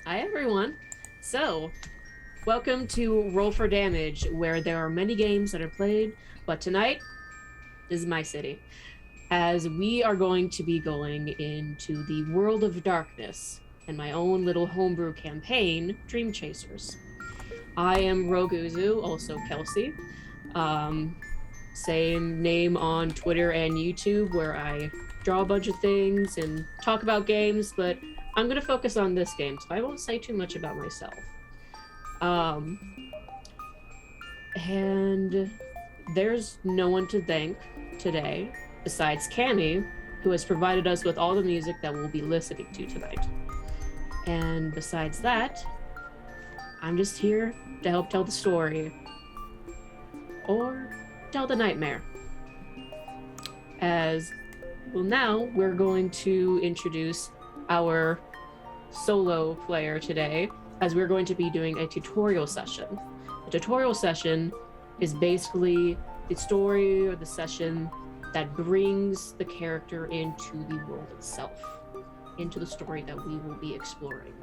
Hi, everyone. So, welcome to Roll for Damage, where there are many games that are played, but tonight is my city, as we are going to be going into the world of darkness and my own little homebrew campaign, Dream Chasers. I am Rogue Uzu, also Kelsey. Um, Same name on Twitter and YouTube, where I draw a bunch of things and talk about games, but I'm going to focus on this game, so I won't say too much about myself. Um, and there's no one to thank today besides Cami, who has provided us with all the music that we'll be listening to tonight. And besides that, I'm just here to help tell the story or tell the nightmare. As well, now we're going to introduce our solo player today, as we're going to be doing a tutorial session. The tutorial session is basically the story or the session that brings the character into the world itself, into the story that we will be exploring.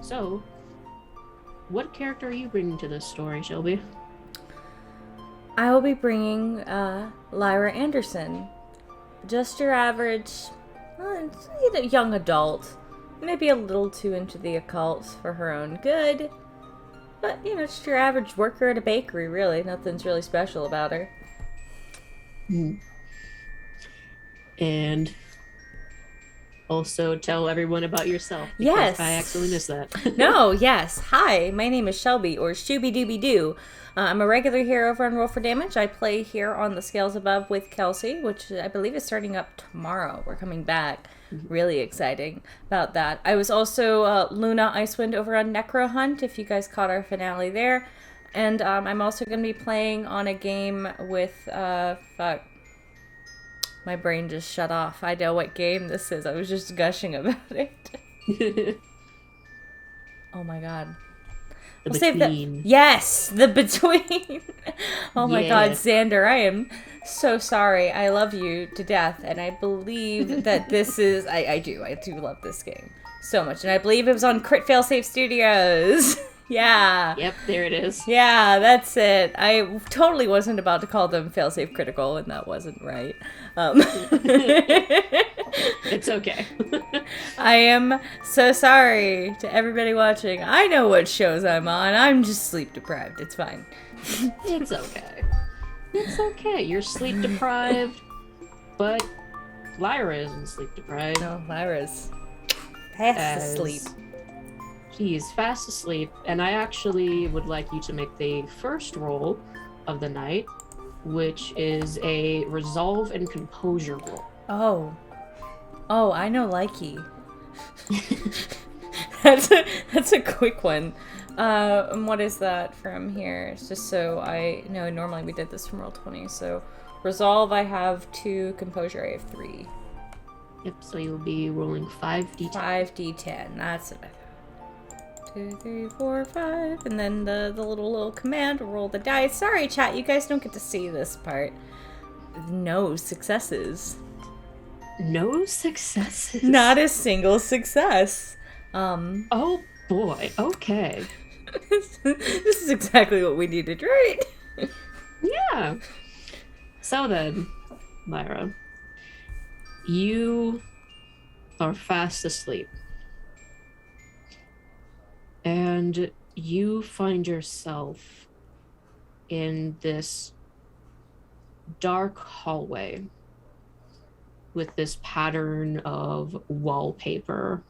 So, what character are you bringing to this story, Shelby? I will be bringing Lyra Anderson. Just your average young adult. Maybe a little too into the occult for her own good. But, just your average worker at a bakery, really. Nothing's really special about her. And also tell everyone about yourself. Yes. I accidentally missed that. No, yes. Hi, my name is Shelby, or Shooby Dooby Doo. I'm a regular here over on Roll for Damage. I play here on the Scales Above with Kelsey, which I believe is starting up tomorrow. We're coming back. Really exciting about that. I was also Luna Icewind over on Necro Hunt, if you guys caught our finale there. And I'm also going to be playing on a game with, my brain just shut off. I know what game this is. I was just gushing about it. Oh my god. The Between. Yes, the Between. Oh my god, Xander, I am so sorry. I love you to death, and I believe that this is... I do love this game so much, and I believe it was on Crit Failsafe Studios. Yeah. Yep, there it is. Yeah, that's it. I totally wasn't about to call them Failsafe Critical, and that wasn't right. It's okay. I am so sorry to everybody watching. I know what shows I'm on. I'm just sleep deprived. It's fine. It's okay. It's okay. You're sleep deprived, but Lyra isn't sleep deprived. No, Lyra's fast asleep. She is fast asleep, and I actually would like you to make the first roll of the night, which is a resolve and composure roll. Oh, I know likey. That's a quick one. And what is that from here? It's just so I know normally we did this from Roll20. So resolve I have 2, composure I have 3. Yep, so you'll be rolling 5d10. 5d10, that's what I thought. 2, 3, 4, 5, and then the little command, roll the dice. Sorry, chat, you guys don't get to see this part. No successes. No successes? Not a single success. Oh boy, okay. This is exactly what we needed, right? Yeah. So then, Lyra, you are fast asleep. And you find yourself in this dark hallway with this pattern of wallpaper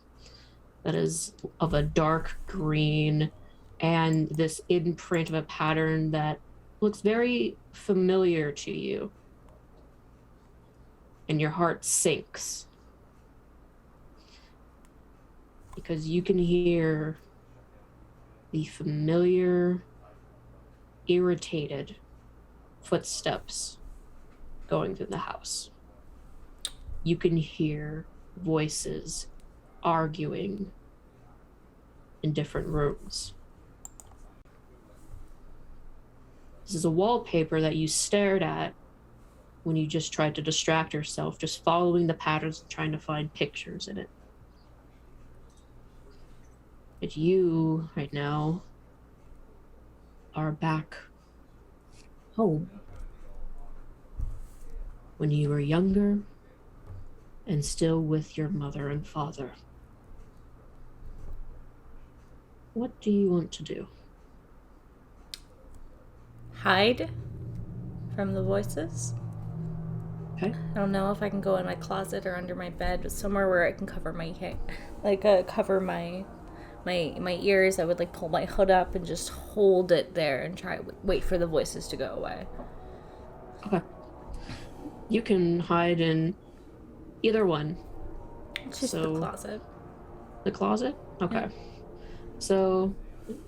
that is of a dark green, and this imprint of a pattern that looks very familiar to you. And your heart sinks because you can hear the familiar, irritated footsteps going through the house. You can hear voices arguing in different rooms. This is a wallpaper that you stared at when you just tried to distract yourself, just following the patterns and trying to find pictures in it. But you, right now, are back home. When you were younger and still with your mother and father. What do you want to do? Hide from the voices. Okay. I don't know if I can go in my closet or under my bed, but somewhere where I can cover my head, cover my ears. I would like pull my hood up and just hold it there and try wait for the voices to go away. Okay. You can hide in either one. It's just the closet. The closet? Okay. Yeah. So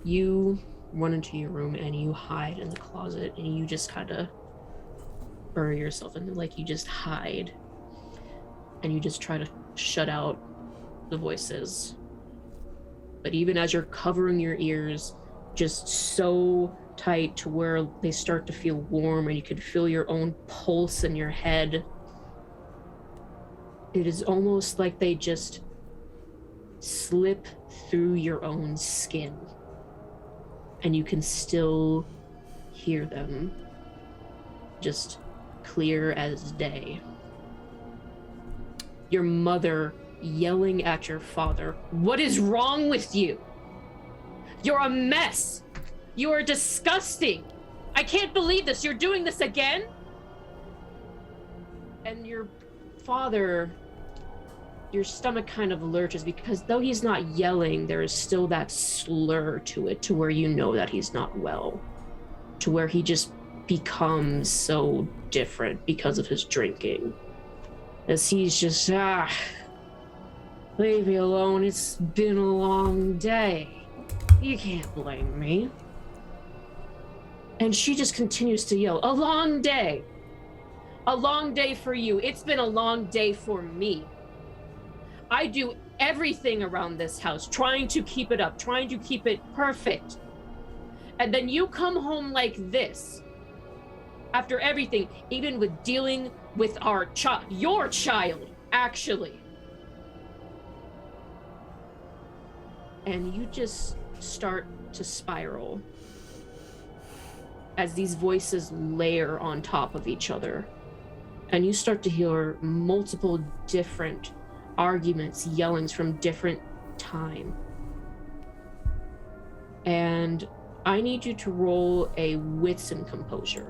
you run into your room and you hide in the closet and you just kind of bury yourself in, like, you just hide and you just try to shut out the voices. But even as you're covering your ears just so tight to where they start to feel warm and you can feel your own pulse in your head, it is almost like they just slip through your own skin and you can still hear them just clear as day. Your mother yelling at your father, "What is wrong with you? You're a mess. You are disgusting. I can't believe this. You're doing this again?" And your father, your stomach kind of lurches because though he's not yelling, there is still that slur to it, to where you know that he's not well, to where he just becomes so different because of his drinking. As he's just, leave me alone. It's been a long day. You can't blame me. And she just continues to yell, "A long day. A long day for you. It's been a long day for me. I do everything around this house, trying to keep it up, trying to keep it perfect. And then you come home like this. After everything, even with dealing with your child, actually." And you just start to spiral as these voices layer on top of each other. And you start to hear multiple different arguments, yellings from different time. And I need you to roll a wits and composure.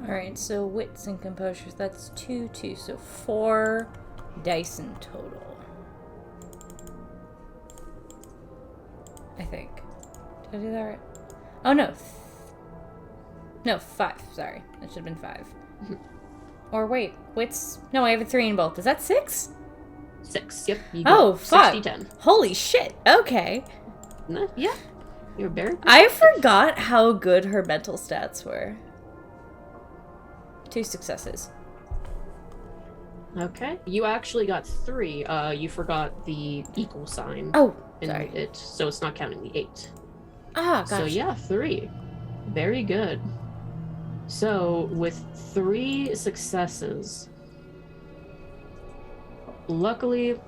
Alright, so wits and composure, that's 2, so 4 dice in total. I think. Did I do that right? Oh, no. No, 5. Sorry. That should have been 5. Or wait, wits... No, I have a 3 in both. Is that 6? 6, yep. You Oh, fuck. 60-10. Holy shit. Okay. Yeah. You're very good. I forgot how good her mental stats were. 2 successes. Okay. You actually got 3. You forgot the equal sign. Oh, in sorry. it, so it's not counting the 8. Ah, gotcha. So yeah, 3. Very good. So with 3 successes, luckily,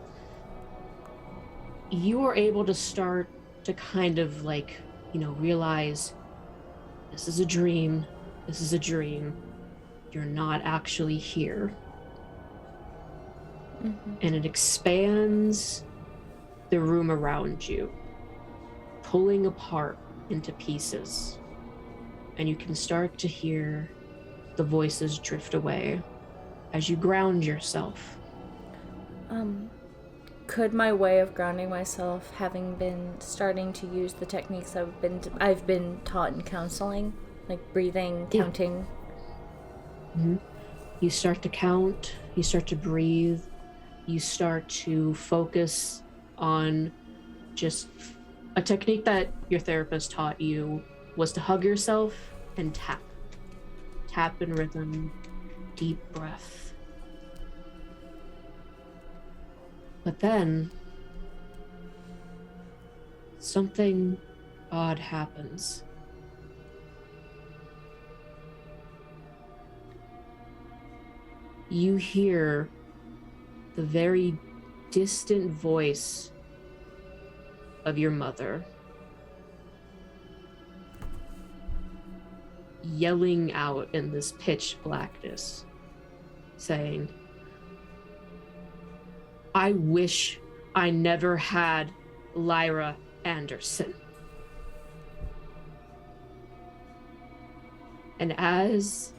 you are able to start to kind of like, realize this is a dream. This is a dream. You're not actually here. Mm-hmm. And it expands the room around you, pulling apart into pieces. And you can start to hear the voices drift away as you ground yourself. Could my way of grounding myself, having been starting to use the techniques I've been taught in counseling, like breathing, counting? Mm-hmm. You start to count, you start to breathe, you start to focus on just a technique that your therapist taught you was to hug yourself and tap. Tap in rhythm, deep breath. But then, something odd happens. You hear the very distant voice of your mother yelling out in this pitch blackness, saying, "I wish I never had Lyra Anderson." And as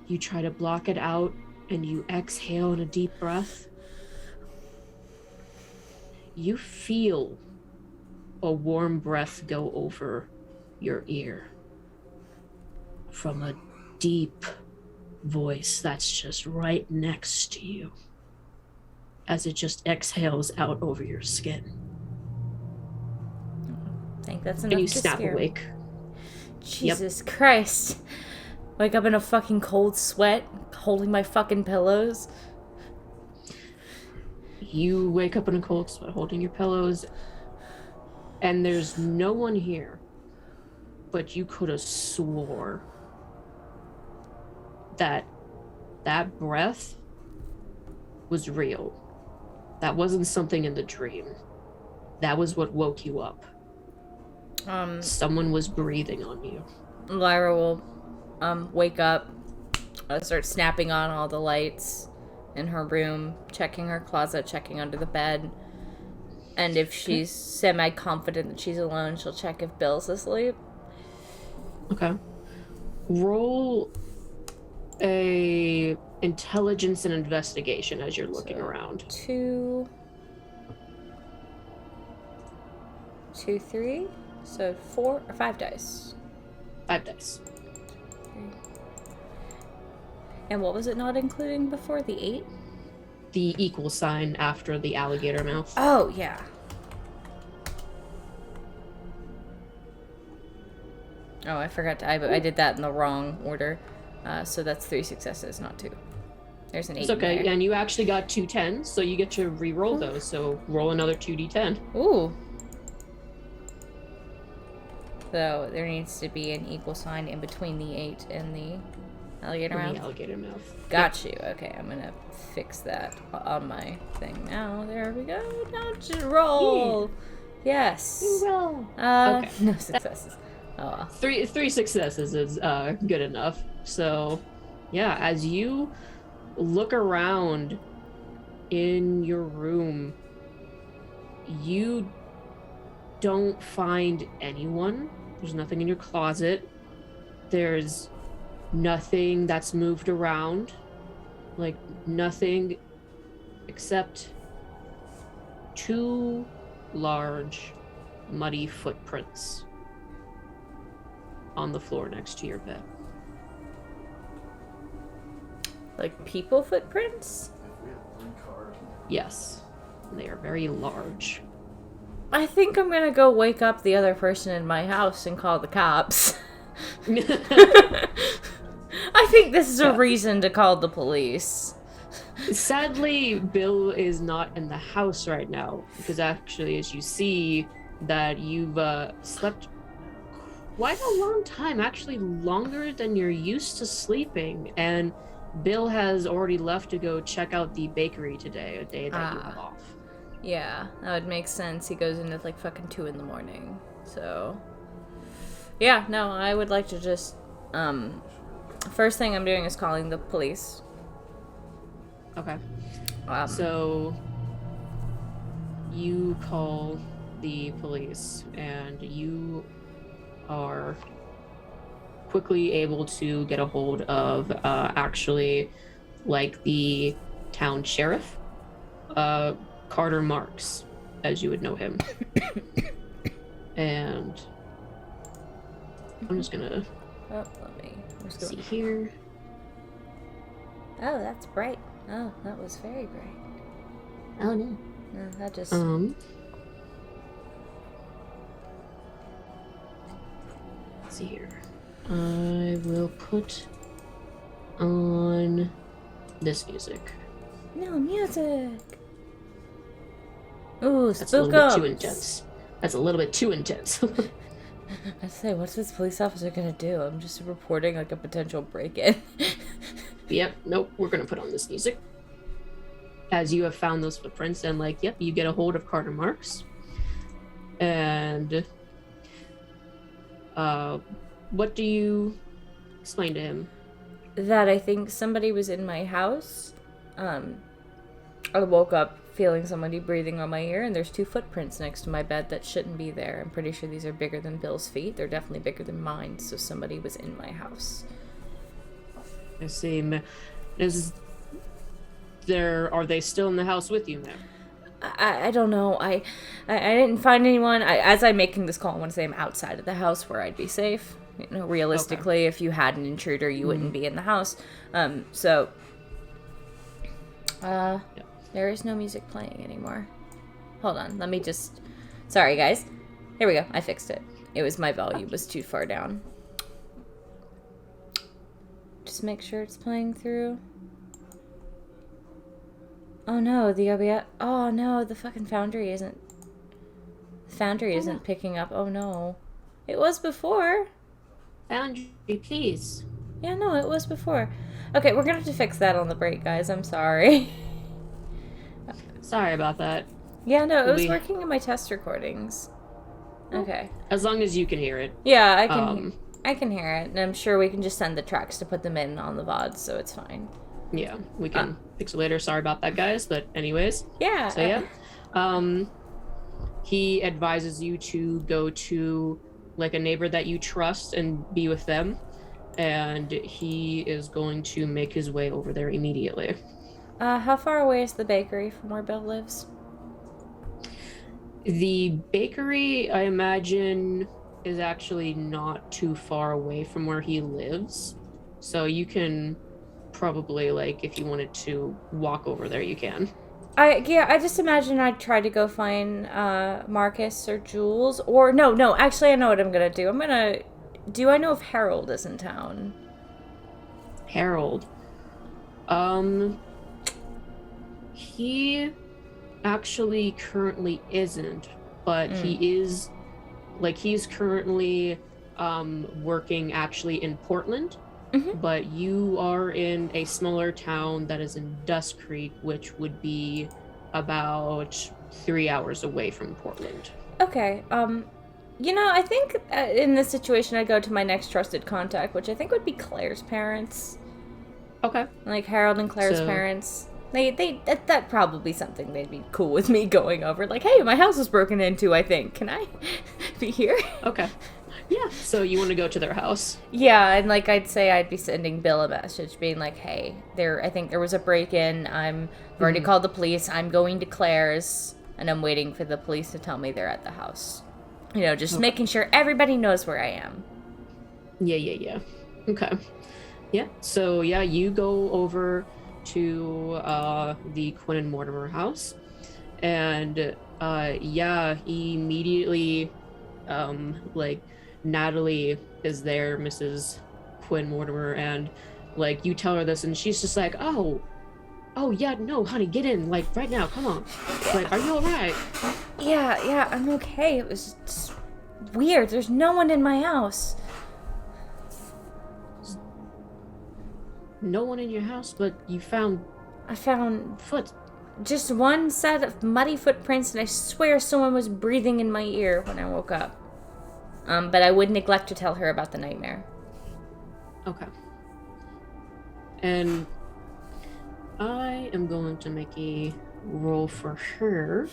you try to block it out and you exhale in a deep breath, you feel a warm breath go over your ear from a deep voice that's just right next to you as it just exhales out over your skin. I think that's enough And you to snap scare me. awake. Jesus Christ. Wake up in a fucking cold sweat, holding my fucking pillows. You wake up in a cold sweat holding your pillows, and there's no one here, but you could have swore that that breath was real. That wasn't something in the dream. That was what woke you up. Someone was breathing on you. Lyra will wake up, start snapping on all the lights in her room, checking her closet, checking under the bed. And if she's semi-confident that she's alone, she'll check if Bill's asleep. Okay. Roll a intelligence and investigation as you're looking around. 2, 3. So 4 or 5 dice. 5 dice. And what was it not including before? The 8? The equal sign after the alligator mouth. Oh, yeah. Oh, I forgot to... I did that in the wrong order. So that's 3 successes, not 2. There's an 8 It's okay, there. and you actually got 2 10s, so you get to re-roll those. So roll another 2d10. Ooh. So there needs to be an equal sign in between the 8 and the alligator From mouth. the alligator mouth. Got you. Okay, I'm gonna fix that on my thing now. There we go. Now just roll. Yes. You roll. Okay. Okay. No successes. Oh well. 3 successes is good enough. So, yeah, as you look around in your room, you don't find anyone. There's nothing in your closet. There's nothing that's moved around. Like, nothing except 2 large, muddy footprints on the floor next to your bed. Like people footprints? Yes, they are very large. I think I'm gonna go wake up the other person in my house and call the cops. I think this is a reason to call the police. Sadly, Bill is not in the house right now, because actually, as you see, that you've slept quite a long time, actually longer than you're used to sleeping, and Bill has already left to go check out the bakery today, a day that you have off. Yeah, that would make sense. He goes in at like fucking 2 in the morning. So, yeah, no, I would like to just, first thing I'm doing is calling the police. Okay. So, you call the police, and you are quickly able to get a hold of, actually, like, the town sheriff, Carter Marks, as you would know him. And I'm just gonna see here. Oh, that's bright. Oh, that was very bright. Oh no. No, that just... Let's see here. I will put on this music. No music. Ooh, That's a little bit too intense. That's a little bit too intense. I say, what's this police officer gonna do? I'm just reporting like a potential break-in. Yep, nope, we're gonna put on this music. As you have found those footprints, and like, yep, you get a hold of Carter Marks. And what do you explain to him? That I think somebody was in my house. I woke up feeling somebody breathing on my ear, and there's 2 footprints next to my bed that shouldn't be there. I'm pretty sure these are bigger than Bill's feet. They're definitely bigger than mine, so somebody was in my house. I see. Are they still in the house with you, ma'am? I don't know. I didn't find anyone. As I'm making this call, I want to say I'm outside of the house where I'd be safe. You know, realistically, if you had an intruder, you wouldn't be in the house. There is no music playing anymore. Hold on, let me just... Sorry, guys. Here we go. I fixed it. It was my volume was too far down. Just make sure it's playing through. Oh no, the OBS... Oh no, the fucking Foundry isn't... Foundry isn't picking up. Oh no. It was before. Foundry, please. Yeah, no, it was before. Okay, we're gonna have to fix that on the break, guys. I'm sorry. Sorry about that. Yeah, no, it was working in my test recordings. Okay. As long as you can hear it. Yeah, I can hear it, and I'm sure we can just send the tracks to put them in on the VOD, so it's fine. Yeah, we can fix it later. Sorry about that, guys. But anyways. Yeah. So yeah. He advises you to go to like a neighbor that you trust and be with them. And he is going to make his way over there immediately. How far away is the bakery from where Bill lives? The bakery, I imagine, is actually not too far away from where he lives. So you can probably, like, if you wanted to walk over there, you can. I just imagine I'd try to go find Marcus or Jules. Or, no, actually I know what I'm gonna do. Do I know if Harold is in town? Harold? He actually currently isn't, but he is, like, he's currently working actually in Portland, but you are in a smaller town that is in Dust Creek, which would be about 3 hours away from Portland. Okay, you know, I think in this situation I'd go to my next trusted contact, which I think would be Claire's parents. Okay. Like Harold and Claire's parents. That'd probably be something they'd be cool with me going over. Like, hey, my house was broken into, I think. Can I be here? Okay. Yeah. So you want to go to their house? Yeah, and like I'd say I'd be sending Bill a message being like, hey, I think there was a break-in. I've already called the police. I'm going to Claire's, and I'm waiting for the police to tell me they're at the house. You know, just making sure everybody knows where I am. Yeah. Okay. Yeah. So yeah, you go over to the Quinn and Mortimer house, and immediately like Natalie is there, Mrs. Quinn Mortimer, and like you tell her this and she's just like, oh yeah, no honey, get in, like right now, come on, like, are you all right? Yeah, I'm okay. It was just weird. There's no one in my house. No one in your house, but I found foot. Just one set of muddy footprints, and I swear someone was breathing in my ear when I woke up. But I would neglect to tell her about the nightmare. Okay. And I am going to make a roll for her.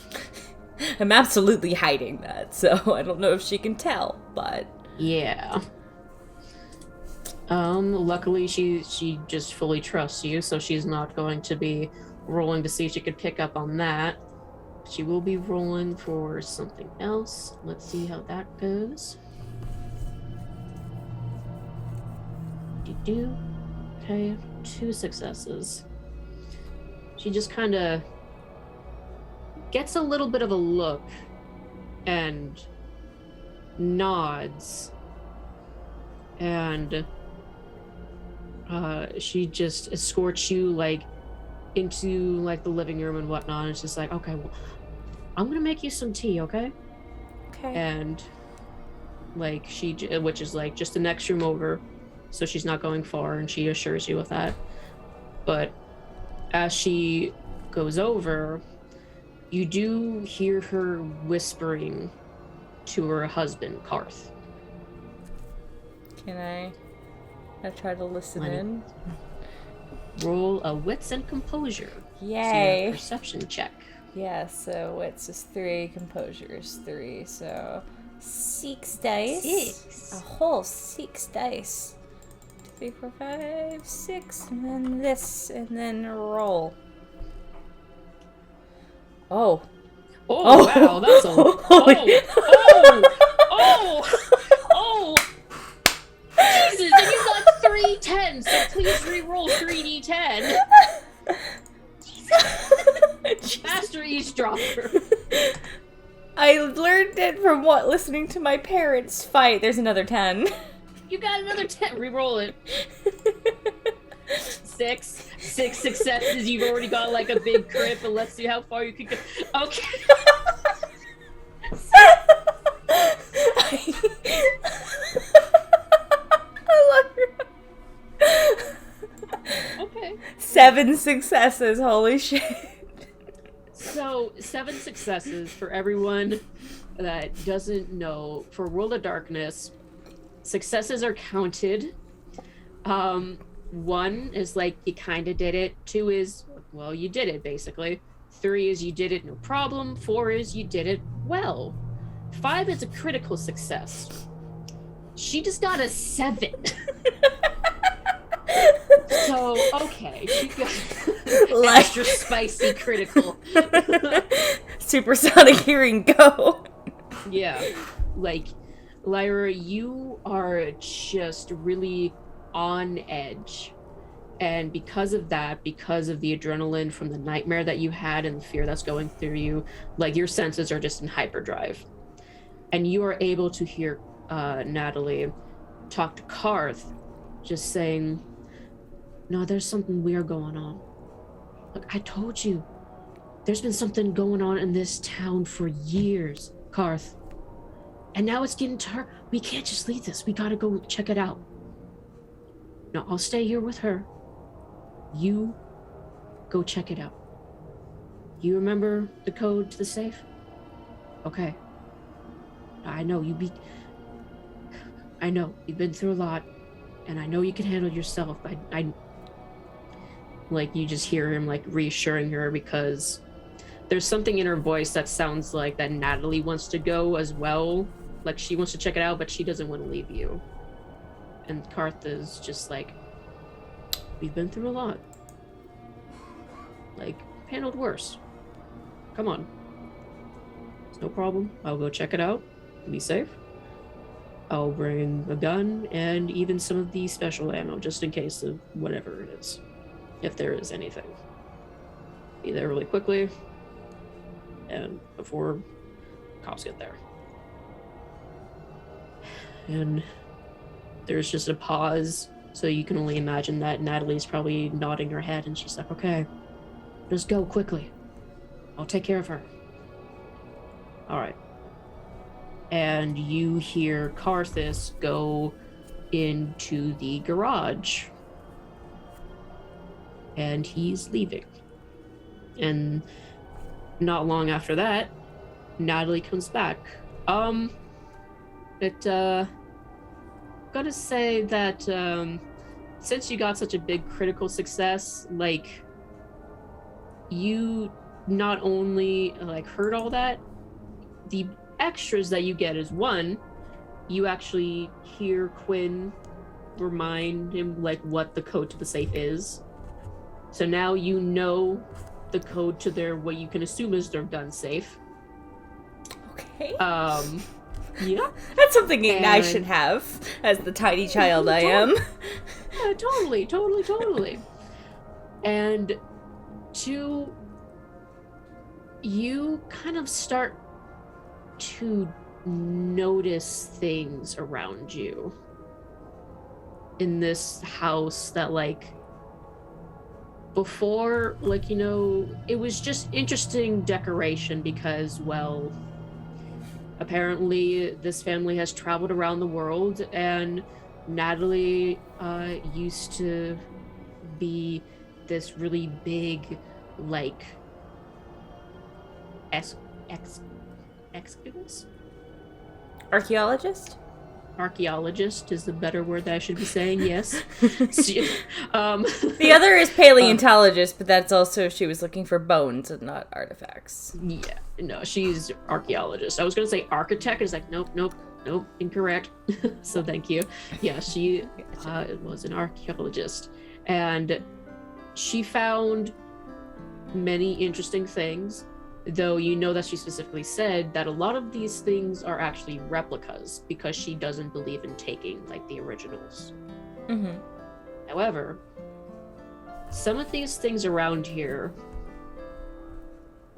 I'm absolutely hiding that, so I don't know if she can tell, but... Yeah. Luckily she just fully trusts you, so she's not going to be rolling to see if she could pick up on that. She will be rolling for something else. Let's see how that goes. Okay, 2 successes. She just kind of gets a little bit of a look and nods, and she just escorts you like into like the living room and whatnot. It's just like, okay, well, I'm gonna make you some tea, okay? Okay. And like which is like just the next room over, so she's not going far, and she assures you of that. But as she goes over, you do hear her whispering to her husband, Karth. Can I try to listen in? Roll a wits and composure. Yay. So perception check. Yeah, so wits is 3, composure is 3, so 6 dice. 6. A whole 6 dice. 2, 3, 4, 5, 6, and then this, and then roll. Oh. Oh, wow, that's a... Oh! Jesus, and you got 3 10s, so please re-roll 3d10. Master Eavesdropper. I learned it from listening to my parents fight. There's another 10. You got another 10. Re-roll it. 6 successes. You've already got like a big crit, but let's see how far you can go. Okay. I love her. Okay. 7 successes. Holy shit. So 7 successes for everyone that doesn't know. For World of Darkness, successes are counted. 1 is like you kind of did it. 2 is, well, you did it basically. 3 is you did it no problem. 4 is you did it well. 5 is a critical success. She just got a 7. So, okay. She got extra spicy critical. Supersonic hearing, go. Yeah. Like, Lyra, you are just really on edge. And because of that, because of the adrenaline from the nightmare that you had and the fear that's going through you, like your senses are just in hyperdrive. And you are able to hear Natalie talk to Karth, just saying, no, there's something weird going on. Look, I told you, there's been something going on in this town for years, Karth. And now it's getting to her. We can't just leave this. We gotta go check it out. No, I'll stay here with her. You go check it out. You remember the code to the safe? Okay. I know you've been through a lot, and I know you can handle yourself. I like, you just hear him like reassuring her, because there's something in her voice that sounds like that Natalie wants to go as well. Like she wants to check it out, but she doesn't want to leave you. And Karth is just like, we've been through a lot. Like, handled worse. Come on. It's no problem. I'll go check it out. Be safe. I'll bring a gun and even some of the special ammo, just in case of whatever it is. If there is anything. Be there really quickly. And before cops get there. And there's just a pause, so you can only imagine that Natalie's probably nodding her head, and she's like, okay, just go quickly. I'll take care of her. All right. And you hear Karthus go into the garage. And he's leaving. And not long after that, Natalie comes back. Gotta say that since you got such a big critical success, like, you not only like heard all that, the extras that you get is, 1, you actually hear Quinn remind him like what the code to the safe is. So now you know the code to their, what you can assume is their gun safe. Okay. Yeah. That's something I should have, as the tiny child I am. Yeah, totally. And 2, you kind of start to notice things around you in this house that, like, before, like, you know, it was just interesting decoration because, well, apparently this family has traveled around the world, and Natalie used to be this really big, like, excavus? Archaeologist? Archaeologist is the better word that I should be saying, yes. The other is paleontologist, but that's also she was looking for bones and not artifacts. Yeah, no, she's archaeologist. I was going to say architect. It's like, nope, incorrect. So thank you. Yeah, she was an archaeologist. And she found many interesting things, though you know that she specifically said that a lot of these things are actually replicas because she doesn't believe in taking like the originals. Mm-hmm. However, some of these things around here,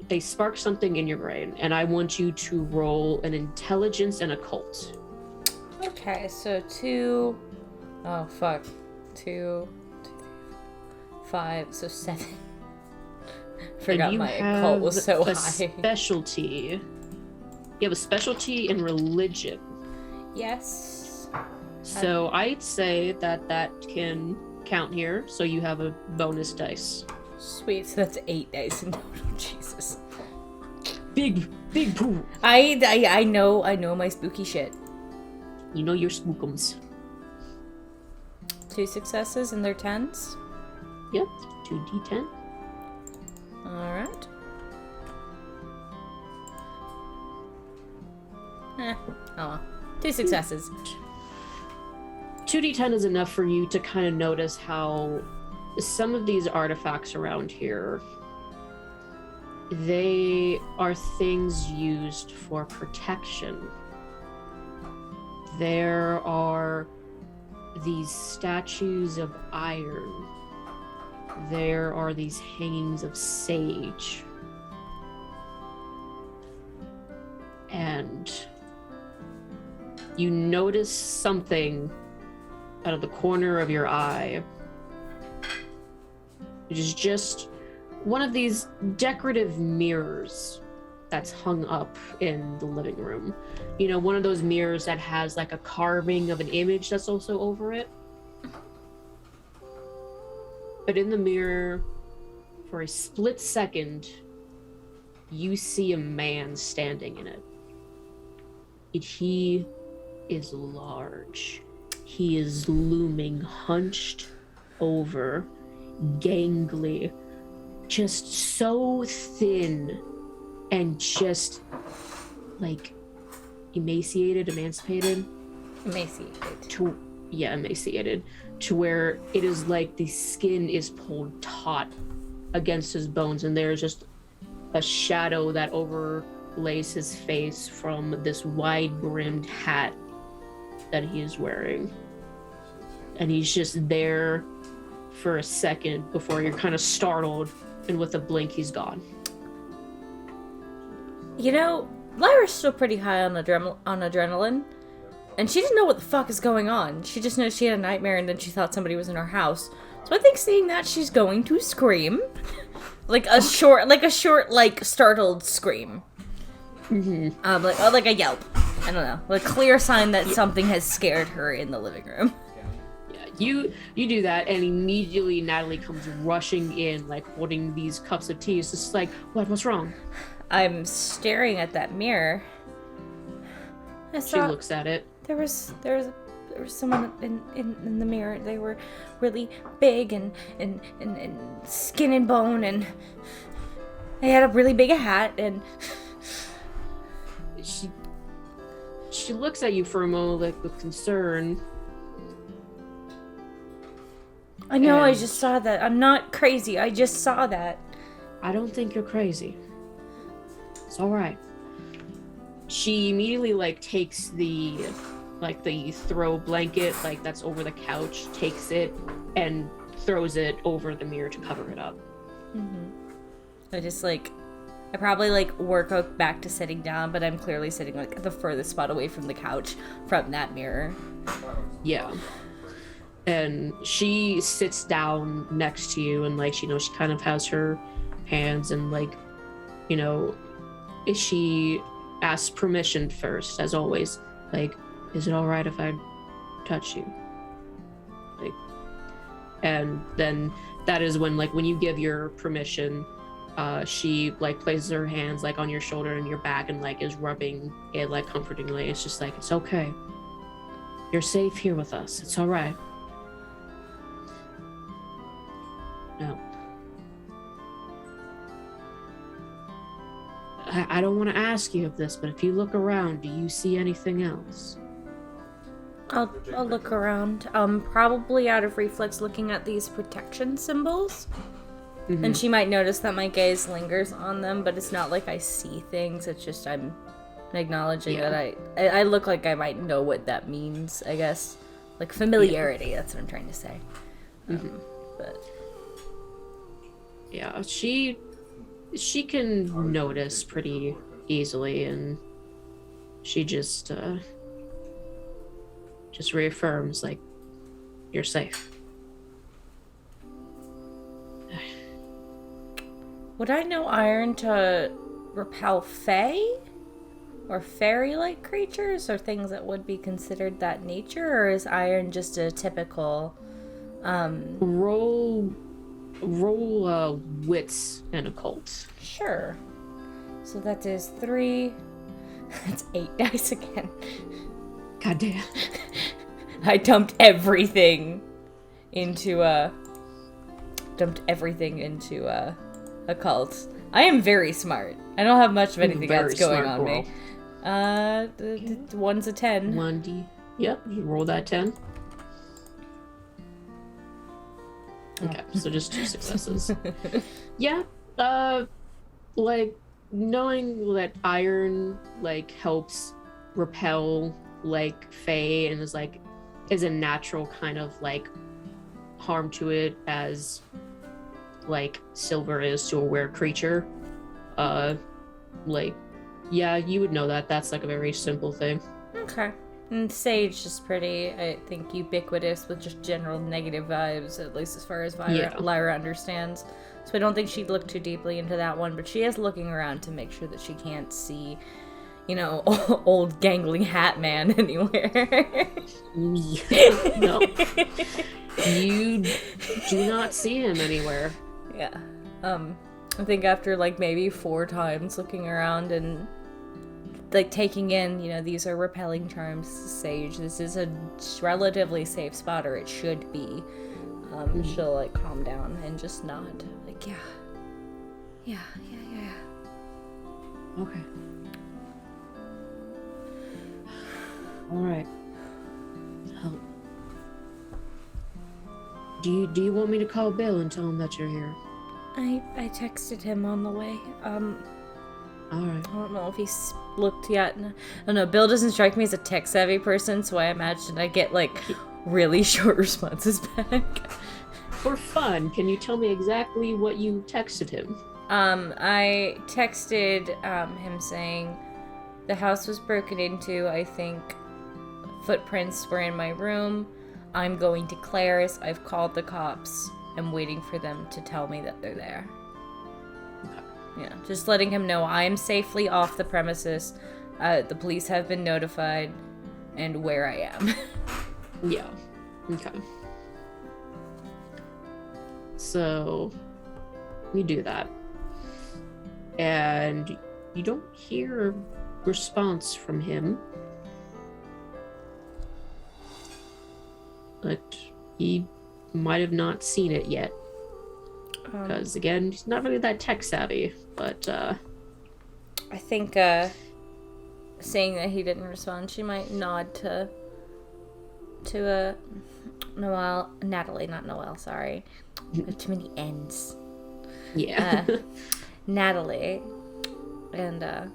they spark something in your brain, and I want you to roll an intelligence and occult. Okay, so 2, 5, so 7. Forgot my occult was so high. Specialty. You have a specialty in religion. Yes. So I'd say that can count here. So you have a bonus dice. Sweet. So that's 8 dice in total. Jesus. Big poo. I know my spooky shit. You know your spookums. 2 successes and they're 10s. Yep. 2d10. Alright. Oh, 2 successes. 2d10 is enough for you to kind of notice how some of these artifacts around here, they are things used for protection. There are these statues of iron. There are these hangings of sage. And you notice something out of the corner of your eye. It is just one of these decorative mirrors that's hung up in the living room. You know, one of those mirrors that has like a carving of an image that's also over it. But in the mirror, for a split second, you see a man standing in it. He is large. He is looming, hunched over, gangly, just so thin and just like emaciated. Emaciated. Emaciated. To where it is like the skin is pulled taut against his bones, and there's just a shadow that overlays his face from this wide-brimmed hat that he is wearing. And he's just there for a second before you're kind of startled, and with a blink, he's gone. You know, Lyra's still pretty high on adrenaline. And she didn't know what the fuck is going on. She just knows she had a nightmare and then she thought somebody was in her house. So I think seeing that, she's going to scream. like a short, startled scream. Mm-hmm. Like a yelp. I don't know. A clear sign that something has scared her in the living room. Yeah, you do that, and immediately Natalie comes rushing in, like holding these cups of tea. It's just like, what's wrong? I'm staring at that mirror. She looks at it. There was someone in the mirror. They were really big and skin and bone, and they had a really big hat, and she looks at you for a moment, like with concern. I know, I just saw that. I'm not crazy. I just saw that. I don't think you're crazy. It's all right. She immediately takes the throw blanket that's over the couch, takes it and throws it over the mirror to cover it up. Mm-hmm. I probably work back to sitting down, but I'm clearly sitting the furthest spot away from the couch from that mirror. Yeah. And she sits down next to you, and she kind of has her hands, and she asks permission first, as always. Is it all right if I touch you? And then that is when you give your permission, she like places her hands like on your shoulder and your back and like is rubbing it like comfortingly. It's just like, it's okay. You're safe here with us. It's all right. No. I don't want to ask you of this, but if you look around, do you see anything else? I'll look around. Probably out of reflex, looking at these protection symbols. Mm-hmm. And she might notice that my gaze lingers on them, but it's not like I see things. It's just I'm acknowledging that I look like I might know what that means, I guess. Like familiarity, that's what I'm trying to say. Mm-hmm. But yeah, she can notice pretty easily, and she just reaffirms, like, you're safe. Would I know iron to repel fae? Or fairy-like creatures? Or things that would be considered that nature? Or is iron just a typical... Roll wits and occult. Sure. So that is 3... That's 8 dice again. God damn. I dumped everything into occult. I am very smart. I don't have much of anything else going on me. One's a 10. 1d. Yep, you roll that 10. Okay, so just 2 successes. Yeah, like, knowing that iron, like, helps repel, like, fae and is a natural kind of, like, harm to it as, like, silver is to a weird creature. Like, yeah, you would know that. That's, like, a very simple thing. Okay. And Sage is pretty, I think, ubiquitous with just general negative vibes, at least as far as Lyra understands. So I don't think she'd look too deeply into that one, but she is looking around to make sure that she can't see, you know, old gangling hat man anywhere. No. You do not see him anywhere. Yeah. I think after, like, maybe 4 times looking around and like taking in, you know, these are repelling charms, Sage. This is a relatively safe spot, or it should be. She'll like calm down and just nod, like yeah. Okay. All right. Do you want me to call Bill and tell him that you're here? I texted him on the way. All right. I don't know if he's looked yet. I don't know. Bill doesn't strike me as a tech-savvy person, so I imagine I get, like, really short responses back. For fun, can you tell me exactly what you texted him? I texted him saying the house was broken into. I think footprints were in my room. I'm going to Claire's. I've called the cops. I'm waiting for them to tell me that they're there. Yeah, just letting him know I am safely off the premises. The police have been notified, and where I am. Yeah. Okay. So, we do that. And you don't hear a response from him. But he might have not seen it yet. Because, again, he's not really that tech savvy, but, I think, saying that he didn't respond, she might nod to Noelle, Natalie, not Noelle, sorry. Too many N's. Yeah. Natalie, and,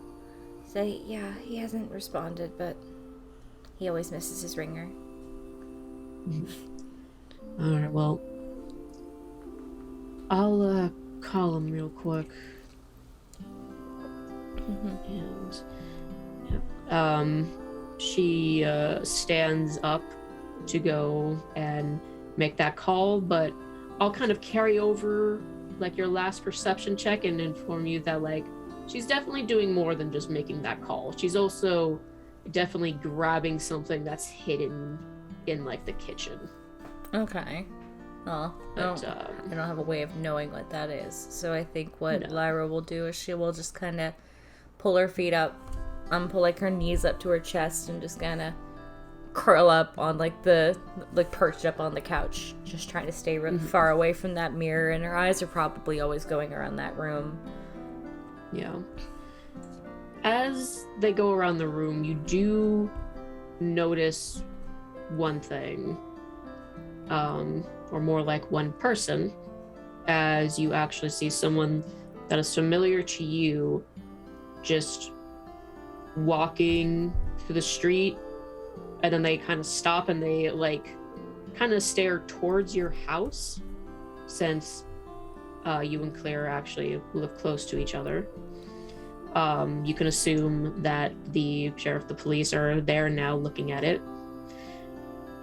say, yeah, he hasn't responded, but he always misses his ringer. Alright, well, I'll call him real quick. And she stands up to go and make that call, but I'll kind of carry over like your last perception check and inform you that like she's definitely doing more than just making that call. She's also definitely grabbing something that's hidden in like the kitchen. Okay. Oh, But, I don't have a way of knowing what that is. So I think what No. Lyra will do is she will just kind of pull her feet up, pull like her knees up to her chest, and just kind of curl up on perched up on the couch, just trying to stay really far away from that mirror. And her eyes are probably always going around that room. Yeah. As they go around the room, you do notice one thing, or more like one person, as you actually see someone that is familiar to you just walking through the street, and then they kind of stop and they kind of stare towards your house, since you and Claire actually live close to each other. You can assume that the sheriff, the police are there now looking at it.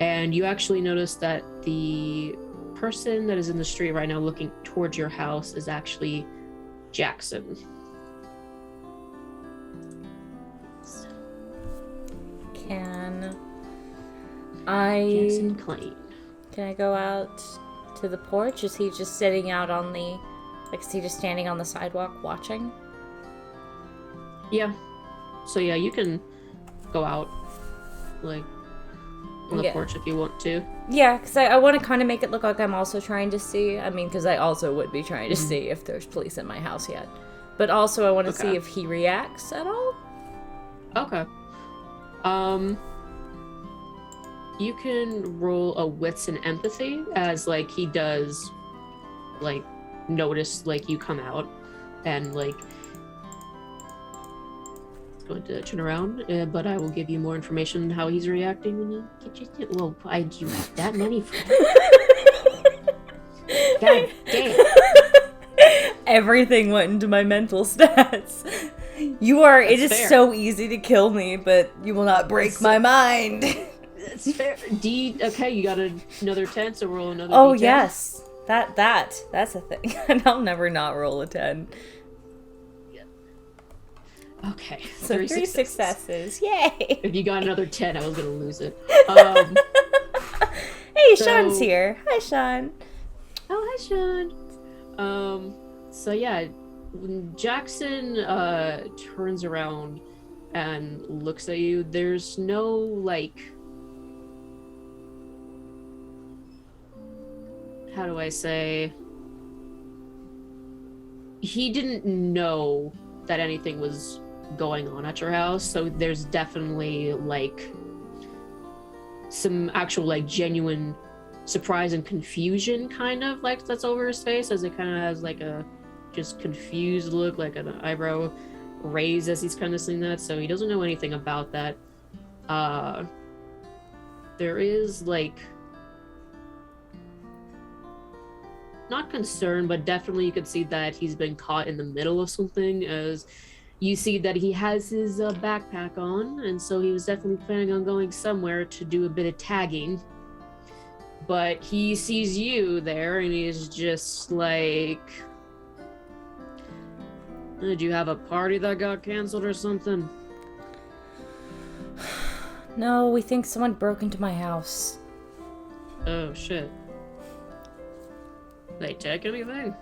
And you actually notice that the person that is in the street right now looking towards your house is actually Jackson. Jackson Klein. Can I go out to the porch? Is he just sitting out on the... is he just standing on the sidewalk watching? Yeah. So yeah, you can go out, on the porch if you want to. Yeah, because I want to kind of make it look like I'm also trying to see. I mean, because I also would be trying to see if there's police in my house yet. But also I want to see if he reacts at all. Okay. You can roll a wits and empathy, as he does notice you come out, and going to turn around, but I will give you more information on how he's reacting when you get you. Well, you have that many friends. God damn. Everything went into my mental stats. You are. That's it is fair. So easy to kill me, but you will not break my mind. That's fair. Okay, you got another 10, so roll another Oh, D10. Yes. That's a thing. And I'll never not roll a 10. Okay, so 3 successes. Yay! If you got another 10, I was gonna lose it. Hey, Sean's here. Hi, Sean. Oh, hi, Sean. So yeah, when Jackson turns around and looks at you, there's no how do I say? He didn't know that anything was going on at your house, so there's definitely some actual genuine surprise and confusion kind of that's over his face, as it kind of has a just confused look, an eyebrow raised as he's kind of seeing that, so he doesn't know anything about that. There is not concern, but definitely you could see that he's been caught in the middle of something, as you see that he has his backpack on, and so he was definitely planning on going somewhere to do a bit of tagging. But he sees you there, and he's just did you have a party that got canceled or something? No, we think someone broke into my house. Oh, shit. They take anything?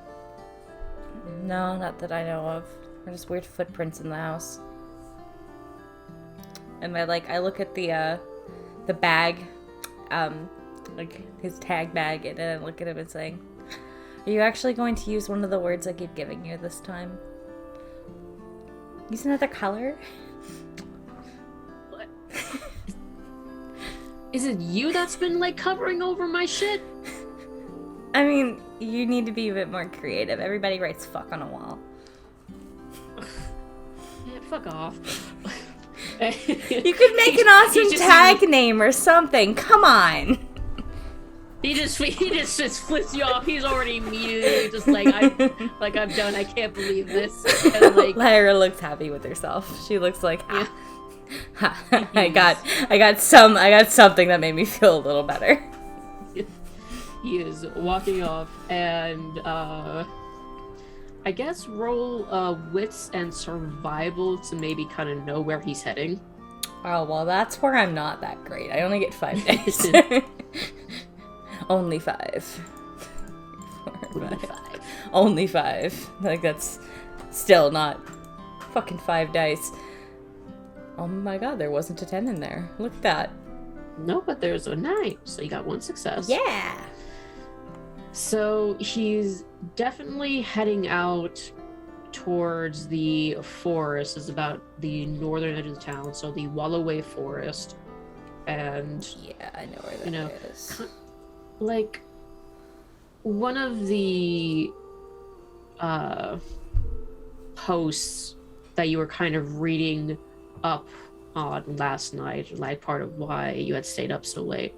No, not that I know of. There's just weird footprints in the house. And I look at the bag, his tag bag, and then I look at him and saying, "Are you actually going to use one of the words I keep giving you this time? Use another color?" What? Is it you that's been covering over my shit? I mean, you need to be a bit more creative. Everybody writes fuck on a wall. Yeah, fuck off. You could make an awesome tag name or something. Come on. He just flips you off. He's already immediately just I'm done. I can't believe this. And Lyra looks happy with herself. She looks like, ha, ha, I got something that made me feel a little better. He is walking off, and I guess roll wits and survival to maybe kind of know where he's heading. Oh, well, that's where I'm not that great. I only get 5 days. Only 5. Only 5. Like, that's still not fucking 5 dice. Oh my god, there wasn't a 10 in there. Look at that. No, but there's a 9, so you got 1 success. Yeah! So he's definitely heading out towards the forest. Is about the northern edge of the town, so the Walloway Forest. And yeah, I know where that is. Like one of the posts that you were kind of reading up on last night, like part of why you had stayed up so late,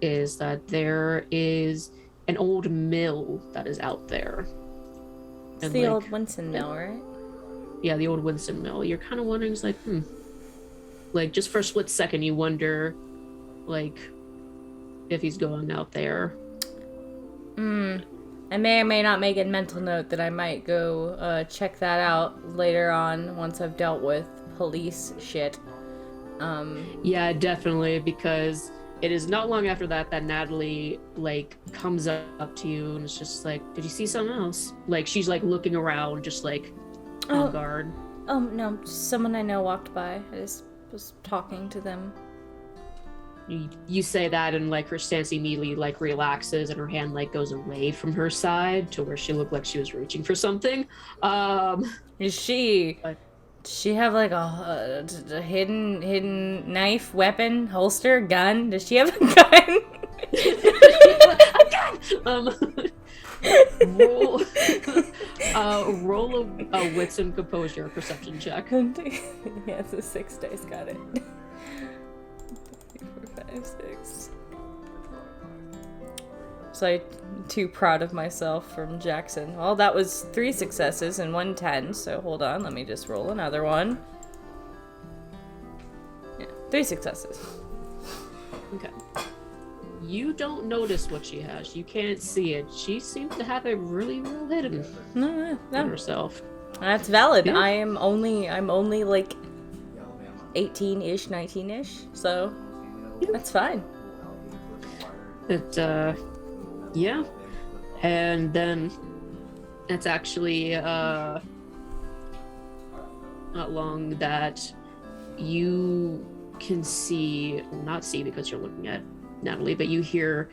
is that there is an old mill that is out there. It's the old Winston mill, right? Yeah, the old Winston mill. You're kind of wondering, it's like, like just for a split second, you wonder, like, if he's going out there. I may or may not make a mental note that I might go check that out later on once I've dealt with police shit. Yeah, definitely, because it is not long after that Natalie, like, comes up to you and is just like, did you see something else? Like, she's, like, looking around, just, like, on guard. Oh, no, someone I know walked by. I just was talking to them. You say that, and, like, her stance immediately, like, relaxes, and her hand, like, goes away from her side to where she looked like she was reaching for something. Does she have, like, a hidden knife, weapon, holster, gun? Does she have a gun? Roll a wits and composure perception check. Yeah, it's a 6 dice, got it. 3, 4, 5, 6. So I'm too proud of myself from Jackson. Well, that was 3 successes and 1 10, so hold on, let me just roll another one. Yeah, 3 successes. Okay. You don't notice what she has. You can't see it. She seems to have it really well hidden No. herself. That's valid. Yeah. I'm only like 18-ish, 19-ish, so that's fine. Yeah. And then it's actually not long that you can not see because you're looking at Natalie, but you hear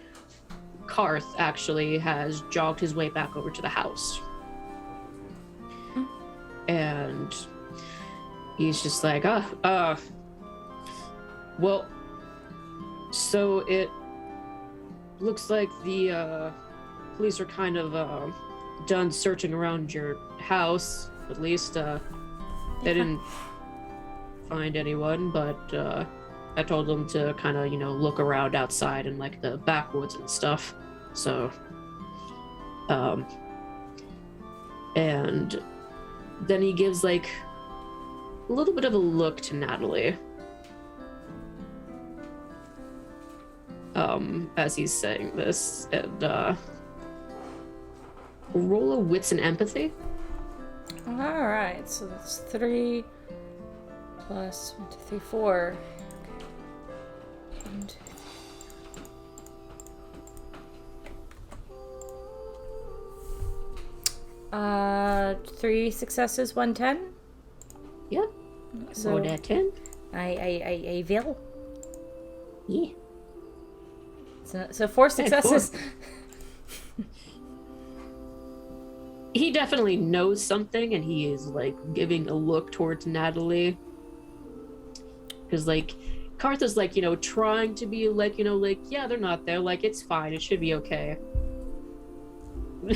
Karth actually has jogged his way back over to the house. And he's just like, well, so it looks like the police are kind of done searching around your house. At least they didn't find anyone, but I told them to kind of, look around outside in, like, the backwoods and stuff. So, and then he gives, like, a little bit of a look to Natalie. As he's saying this, and, roll a wits and empathy. Alright, so that's 3 plus 1, 2, 3, 4. 1, 2, 3 successes, 1 10. Yeah. So roll that 10. I will. Yeah. So 4 successes. He definitely knows something, and he is, like, giving a look towards Natalie. Because, like, Karth is, like, trying to be, like, like, yeah, they're not there. Like, it's fine. It should be okay. No,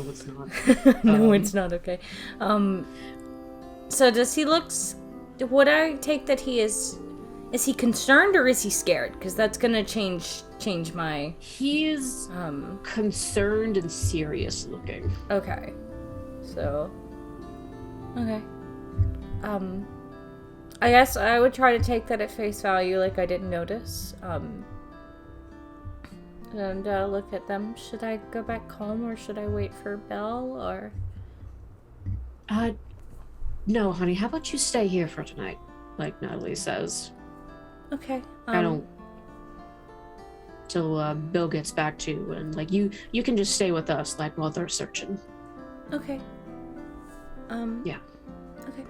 it's not. No, it's not okay. So does he would I take that he is he concerned or is he scared? Because that's gonna change my... He is concerned and serious looking. Okay. So... Okay. I guess I would try to take that at face value, like I didn't notice. And look at them. Should I go back home or should I wait for Belle or... No, honey, how about you stay here for tonight? Like Natalie says. Okay. I don't... till Bill gets back too, and like you can just stay with us like while they're searching. Okay. Yeah. Okay.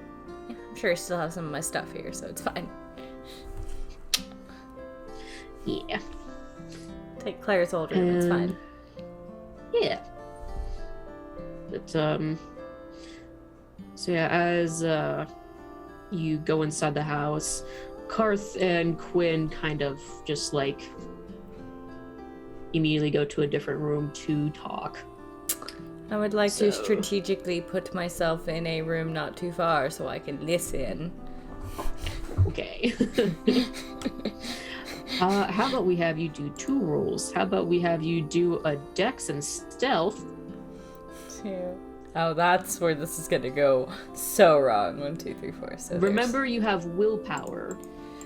Yeah, I'm sure I still have some of my stuff here, so it's fine. Yeah. Take Claire's old room, it's fine. Yeah. But so yeah, as you go inside the house, Karth and Quinn kind of just like immediately go to a different room to talk. I would like to strategically put myself in a room not too far so I can listen. Okay. How about we have you do 2 rolls? How about we have you do a dex and stealth? 2. Oh, that's where this is gonna go so wrong. 1, 2, 3, 4. So remember, you have willpower,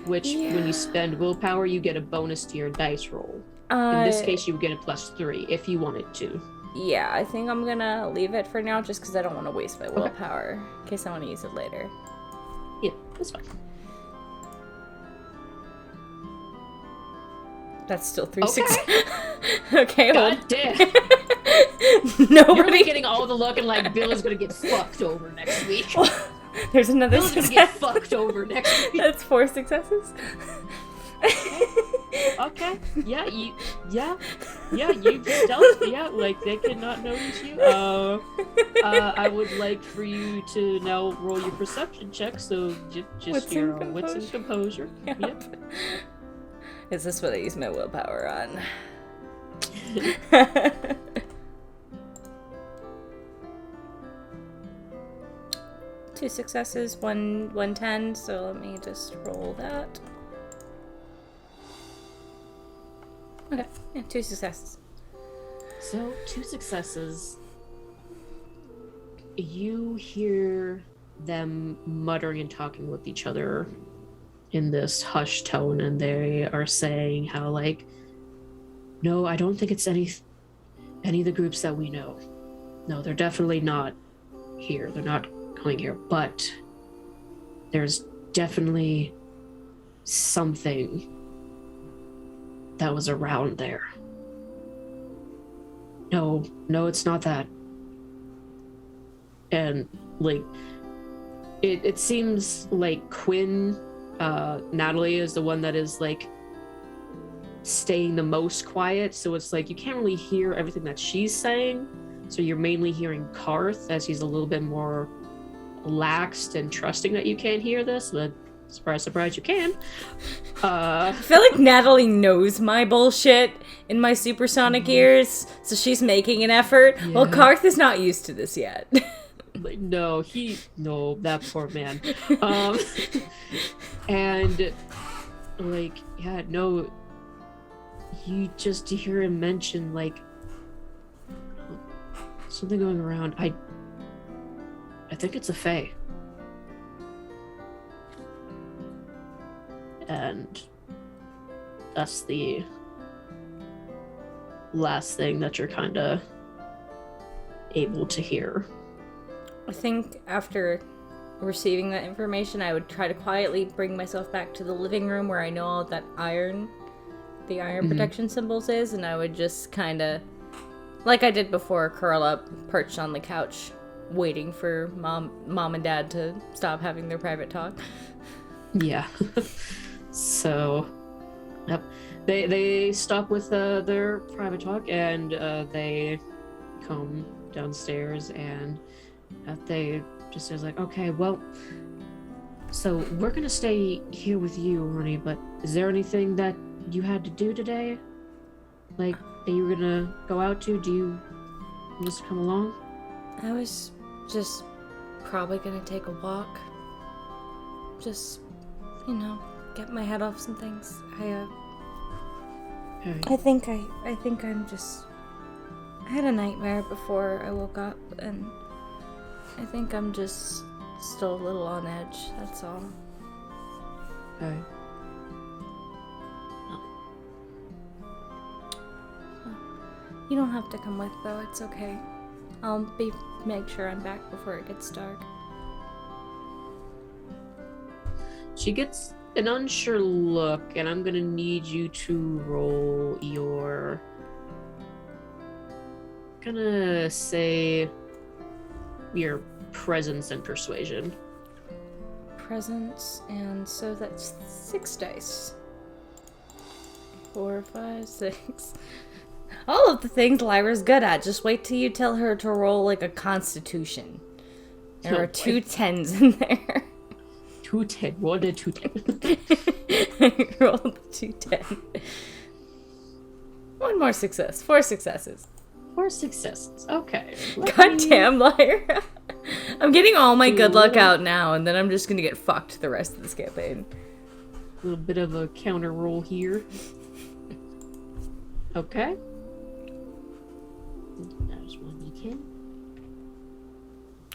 which when you spend willpower, you get a bonus to your dice roll. In this case, you would get a +3 if you wanted to. Yeah, I think I'm gonna leave it for now just because I don't want to waste my willpower in case I want to use it later. Yeah, that's fine. That's still 3 6. Okay, God damn. Nobody. You're getting all the luck, and like Bill is gonna get fucked over next week. There's another Bill's gonna get fucked over next week. That's 4 successes. Okay. Yeah, you stealth. Yeah, like they cannot notice you. I would like for you to now roll your perception check. So just your wits and composure. Yep. Is this what I use my willpower on? 2 successes, 1 10. So let me just roll that. Okay, yeah, 2 successes. So 2 successes. You hear them muttering and talking with each other in this hushed tone, and they are saying how like, no, I don't think it's any of the groups that we know. No, they're definitely not here. They're not coming here, but there's definitely something that was around there. No, it's not that. And like it seems like Quinn, Natalie is the one that is like staying the most quiet, so it's like you can't really hear everything that she's saying, so you're mainly hearing Karth as he's a little bit more relaxed and trusting that you can't hear this, but surprise, you can. I feel like Natalie knows my bullshit in my supersonic ears, so she's making an effort. Yeah. Well, Karth is not used to this yet. Like, no, that poor man. And like, yeah, no, you just hear him mention like something going around. I think it's a fae. And that's the last thing that you're kind of able to hear. I think after receiving that information, I would try to quietly bring myself back to the living room where I know all that the iron protection symbols is, and I would just kind of, like I did before, curl up, perched on the couch, waiting for mom and dad to stop having their private talk. Yeah. So, yep. They stop with their private talk, and they come downstairs, and they just says like, okay, well, so we're gonna stay here with you, honey, but is there anything that you had to do today? Like, that you were gonna go out to? Do you want us to come along? I was just probably gonna take a walk. Just, get my head off some things. I think I'm just... I had a nightmare before I woke up, and I think I'm just still a little on edge, that's all. Okay. You don't have to come with, though. It's okay. I'll make sure I'm back before it gets dark. She gets an unsure look, and I'm gonna need you to roll your... gonna say your presence and persuasion. Presence, and so that's 6 dice. 4, 5, 6. All of the things Lyra's good at. Just wait till you tell her to roll like a constitution. There are 2 10s in there. 2 10. What a 2 10. Rolled 2 10. 1 more success. 4 successes. 4 successes. Okay. Goddamn, Lyra. I'm getting all my good luck out now, and then I'm just gonna get fucked the rest of this campaign. A little bit of a counter roll here. Okay. There's 1d10.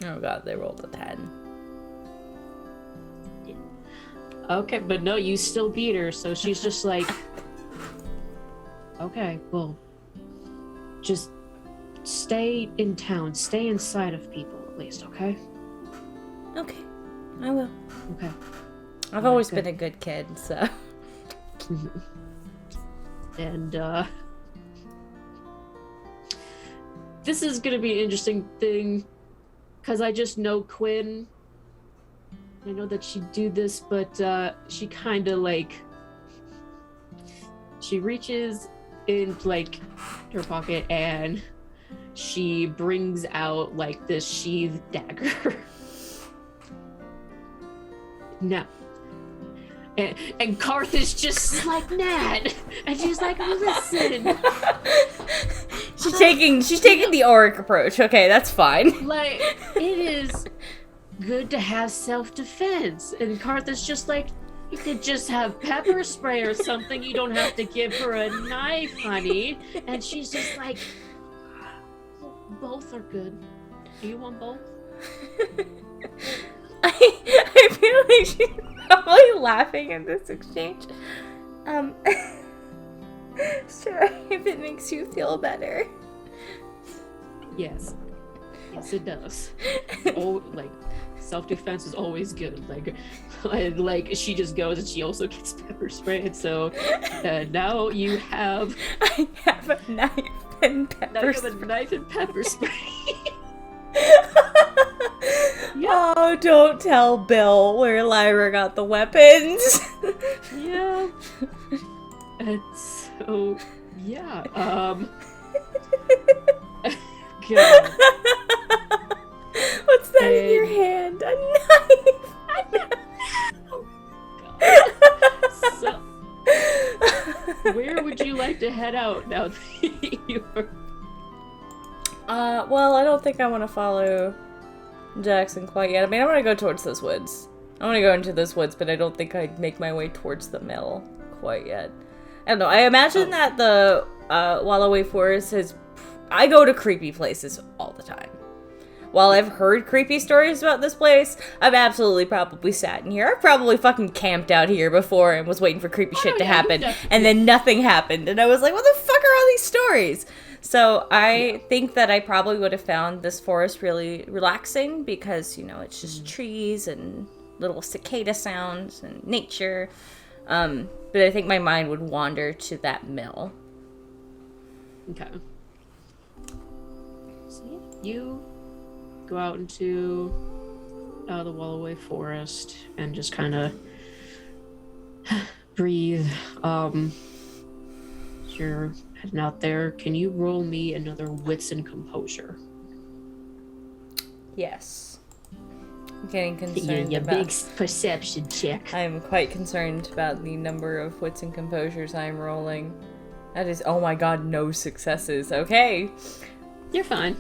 Oh god, they rolled a 10. Yeah. Okay, but no, you still beat her, so she's just like, okay, well, just stay in town, stay inside of people at least, okay? Okay, I will. Okay. I've always been a good kid, so. And, this is gonna be an interesting thing, because I just know Quinn. I know that she'd do this, but, she kind of, like, she reaches in, like, her pocket, and she brings out, like, this sheathed dagger. No. And Karth is just like, Nat! And she's like, listen! She's taking the Auric approach. Okay, that's fine. Like, it is good to have self-defense. And Karth is just like, you could just have pepper spray or something. You don't have to give her a knife, honey. And she's just like, both are good. Do you want both? I feel like she's probably laughing in this exchange. Sure, if it makes you feel better. Yes. Yes, it does. Oh, like, self-defense is always good. Like she just goes and she also gets pepper spray. And so now you have... I have a knife and pepper Now you have spray. a knife and pepper spray. Yeah. Oh, don't tell Bill where Lyra got the weapons. Yeah. And so, yeah, God. What's that in your hand? A knife. Oh, God. So, where would you like to head out now that you're... Well, I don't think I want to follow Jackson quite yet. I mean, I want to go towards those woods. I want to go into those woods, but I don't think I'd make my way towards the mill quite yet. I don't know. I imagine that the Walloway Forest is... I go to creepy places all the time. While I've heard creepy stories about this place, I've absolutely probably sat in here. I've probably fucking camped out here before and was waiting for creepy shit to happen, and then nothing happened, and I was like, what the fuck are all these stories? So I think that I probably would have found this forest really relaxing because, you know, it's just trees and little cicada sounds and nature. But I think my mind would wander to that mill. Okay. So yeah, you go out into the Walloway Forest and just kind of breathe. You're heading out there. Can you roll me another wits and composure? Yes. I'm getting concerned Your about... big perception check. I'm quite concerned about the number of wits and composures I'm rolling. That is, oh my god, no successes. Okay. You're fine.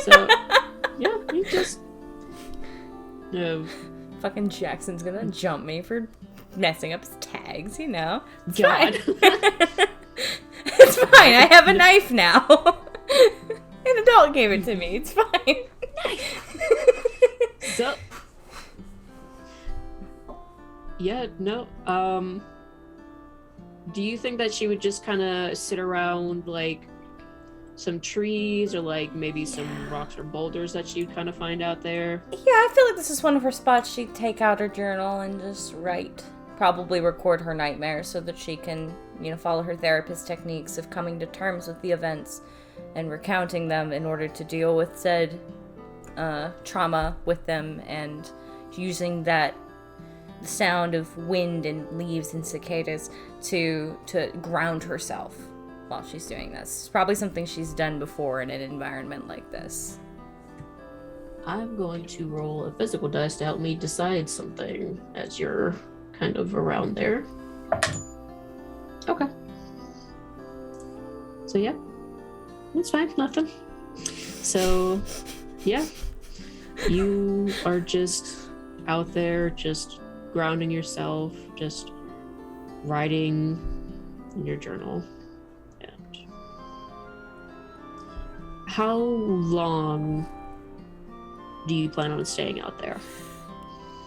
So, yeah, you just... No. Fucking Jackson's gonna jump me for messing up his tags, you know. It's God. fine. It's fine, I have a knife now. An adult gave it to me, it's fine. So... Yeah, no, do you think that she would just kind of sit around, like, some trees or, like, maybe some rocks or boulders that she'd kind of find out there? Yeah, I feel like this is one of her spots she'd take out her journal and just write probably record her nightmares so that she can, follow her therapist techniques of coming to terms with the events and recounting them in order to deal with said trauma with them, and using the sound of wind and leaves and cicadas to ground herself while she's doing this. It's probably something she's done before in an environment like this. I'm going to roll a physical dice to help me decide something as you're kind of around there. Okay. So yeah, it's fine, nothing. So yeah, you are just out there, just grounding yourself, just writing in your journal. And how long do you plan on staying out there?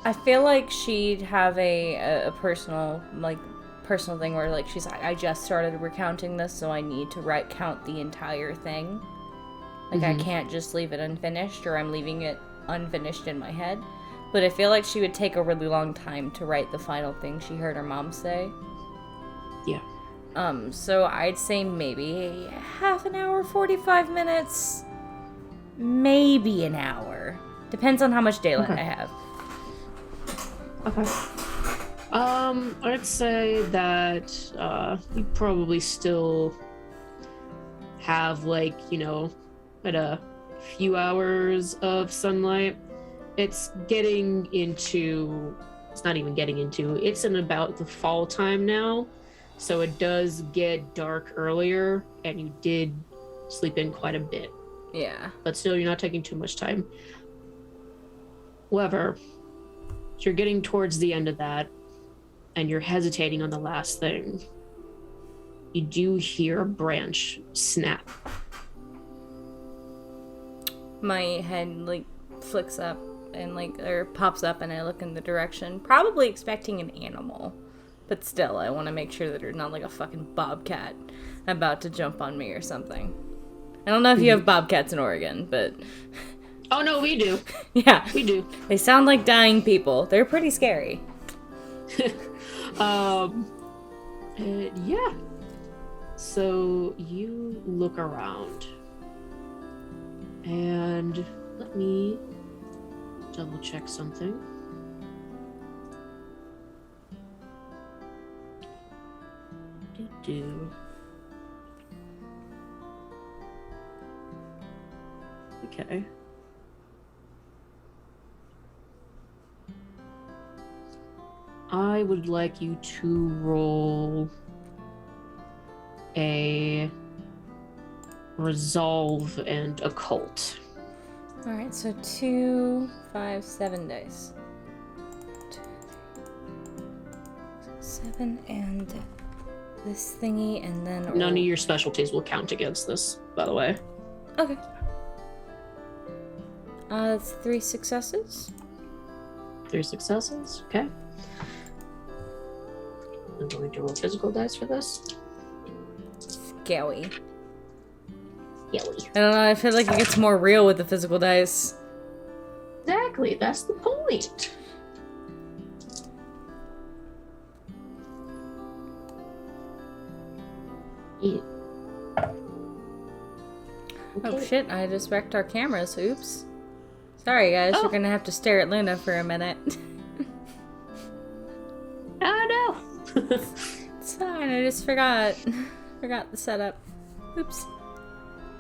I feel like she'd have a personal thing where like she's like, I just started recounting this, so I need to count the entire thing. Like I can't just leave it unfinished, or I'm leaving it unfinished in my head. But I feel like she would take a really long time to write the final thing she heard her mom say. Yeah. So I'd say maybe half an hour, 45 minutes, maybe an hour. Depends on how much daylight I have. Okay. I'd say that you probably still have at a few hours of sunlight. It's in about the fall time now, so it does get dark earlier, and you did sleep in quite a bit. Yeah. But still, you're not taking too much time. However, you're getting towards the end of that, and you're hesitating on the last thing. You do hear a branch snap. My head, flicks up and, or pops up, and I look in the direction, probably expecting an animal. But still, I want to make sure that there's not, a fucking bobcat about to jump on me or something. I don't know if you have bobcats in Oregon, but... Oh, no, we do. Yeah. We do. They sound like dying people. They're pretty scary. Yeah. So you look around, and let me double check something. Okay. I would like you to roll a resolve and occult. Alright, so 2, 5, 7 dice. 2, 3, 7, and this thingy, and then... None of your specialties will count against this, by the way. Okay. It's 3 successes. 3 successes, okay. I'm going to roll physical dice for this. Scaly. Yelly. I don't know, I feel like it gets more real with the physical dice. Exactly, that's the point. Yeah. Okay. Oh shit, I just wrecked our cameras, oops. Sorry guys, you're gonna have to stare at Luna for a minute. Oh no! It's fine, I just forgot the setup. Oops.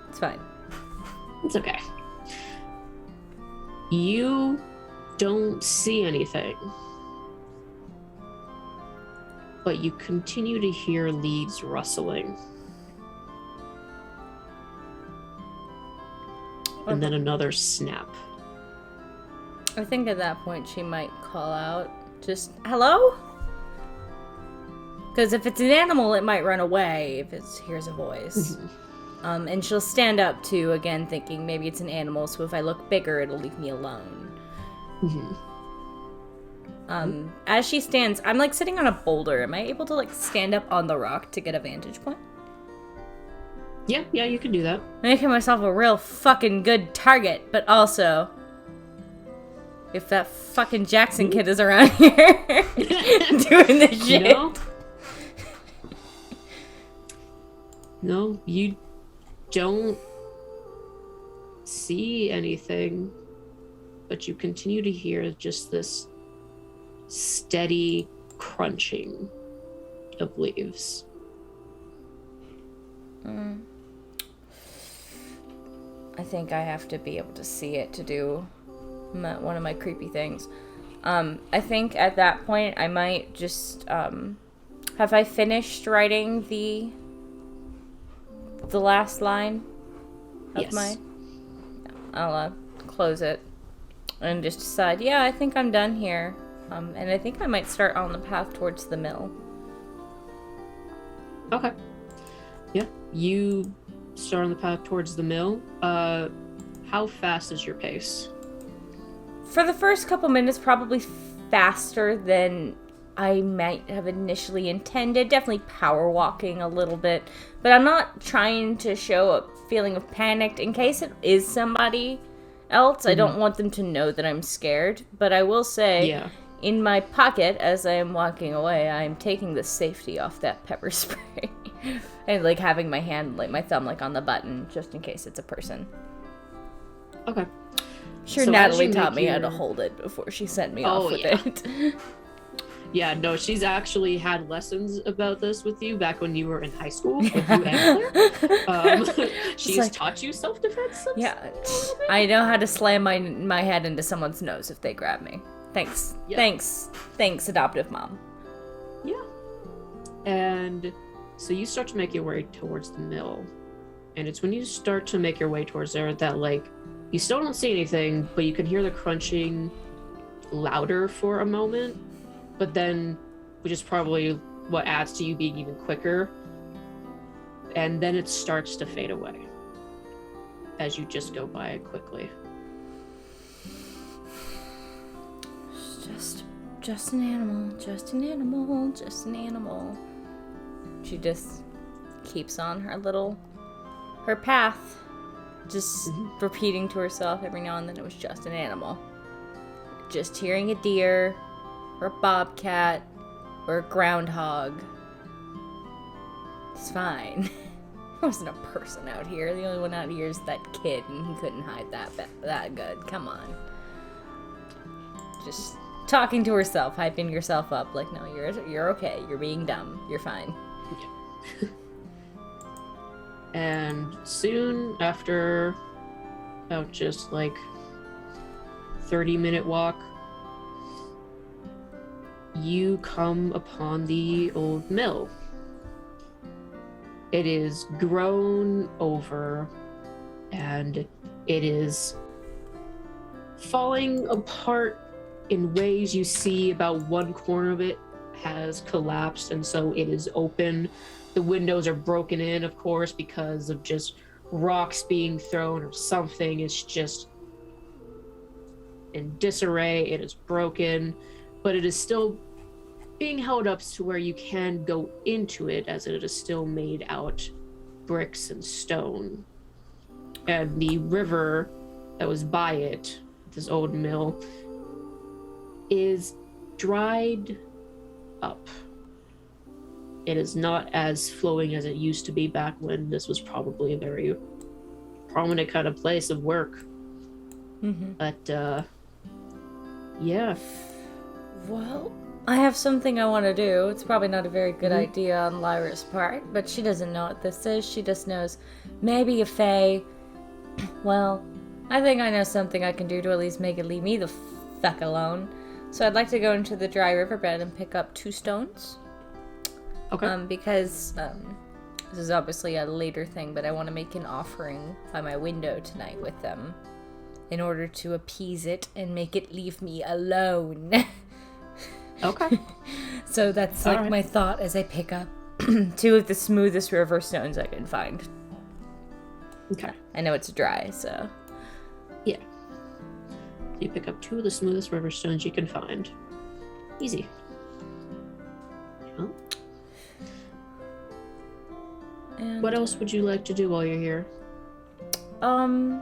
It's fine. It's okay. You don't see anything, but you continue to hear leaves rustling. And then another snap. I think at that point she might call out, just, hello? Because if it's an animal, it might run away if it hears a voice. Mm-hmm. And she'll stand up too, again, thinking maybe it's an animal, so if I look bigger, it'll leave me alone. Mm-hmm. As she stands, I'm sitting on a boulder. Am I able to stand up on the rock to get a vantage point? Yeah, you can do that. I'm making myself a real fucking good target, but also if that fucking Jackson kid is around here doing this shit. No, you don't see anything, but you continue to hear just this steady crunching of leaves. I think I have to be able to see it to do one of my creepy things. I think at that point I might just have I finished writing the last line of Yes. I'll close it and just decide, yeah, I think I'm done here. And I think I might start on the path towards the mill. Okay. Yeah, you start on the path towards the mill. How fast is your pace? For the first couple minutes, probably faster than I might have initially intended. Definitely power walking a little bit. But I'm not trying to show a feeling of panic in case it is somebody else. Mm-hmm. I don't want them to know that I'm scared. But I will say, in my pocket, as I am walking away, I'm taking the safety off that pepper spray. And, like, having my hand, like, my thumb, like, on the button, just in case it's a person. Okay. Sure, so Natalie taught me how to hold it before she sent me off with it. Yeah, no, she's actually had lessons about this with you back when you were in high school with you and Claire. She's taught you self-defense. Yeah, I know how to slam my head into someone's nose if they grab me. Thanks. Yeah. Thanks, adoptive mom. Yeah. And so you start to make your way towards the mill. And it's when you start to make your way towards there that, like, you still don't see anything, but you can hear the crunching louder for a moment. But then, which is probably what adds to you being even quicker. And then it starts to fade away as you just go by it quickly. Just an animal, just an animal, just an animal. She just keeps on her path, just repeating to herself every now and then it was just an animal. Just hearing a deer, or a bobcat, or a groundhog. It's fine. There wasn't a person out here. The only one out here is that kid, and he couldn't hide that good. Come on. Just talking to herself, hyping yourself up, like, no, you're okay. You're being dumb. You're fine. Yeah. And soon after about just like 30-minute walk, you come upon the old mill. It is grown over and it is falling apart in ways. You see about one corner of it has collapsed, and so it is open. The windows are broken in, of course, because of just rocks being thrown or something. It's just in disarray. It is broken, but it is still being held up to where you can go into it, as it is still made out bricks and stone. And the river that was by it, this old mill, is dried up. It is not as flowing as it used to be back when this was probably a very prominent kind of place of work. Mm-hmm. But, yeah. Well, I have something I want to do. It's probably not a very good idea on Lyra's part, but she doesn't know what this is. She just knows maybe a fae. Well, I think I know something I can do to at least make it leave me the fuck alone. So I'd like to go into the dry riverbed and pick up 2 stones. Okay. Because this is obviously a later thing, but I want to make an offering by my window tonight with them in order to appease it and make it leave me alone. Okay. So that's like my thought as I pick up 2 of the smoothest river stones I can find. Okay. I know it's dry, so. Yeah. You pick up 2 of the smoothest river stones you can find. Easy. Well. And what else would you like to do while you're here? I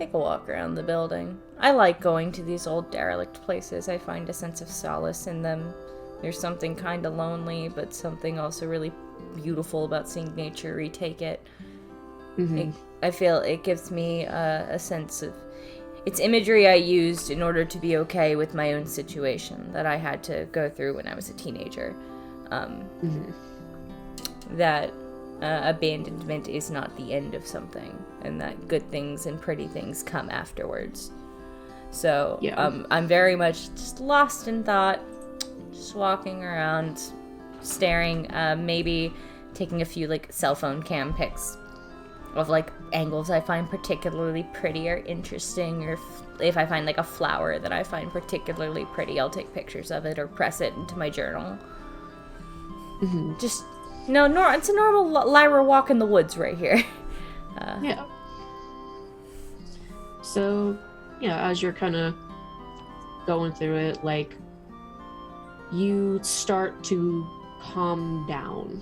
take a walk around the building. I like going to these old derelict places. I find a sense of solace in them. There's something kind of lonely, but something also really beautiful about seeing nature retake it. Mm-hmm. I feel it gives me a sense of... It's imagery I used in order to be okay with my own situation that I had to go through when I was a teenager. That abandonment is not the end of something, and that good things and pretty things come afterwards. So I'm very much just lost in thought, just walking around, staring, maybe taking a few like cell phone cam pics of like angles I find particularly pretty or interesting, or if I find like a flower that I find particularly pretty, I'll take pictures of it or press it into my journal. Just it's a normal Lyra walk in the woods right here. Yeah. So, as you're kind of going through it, like, you start to calm down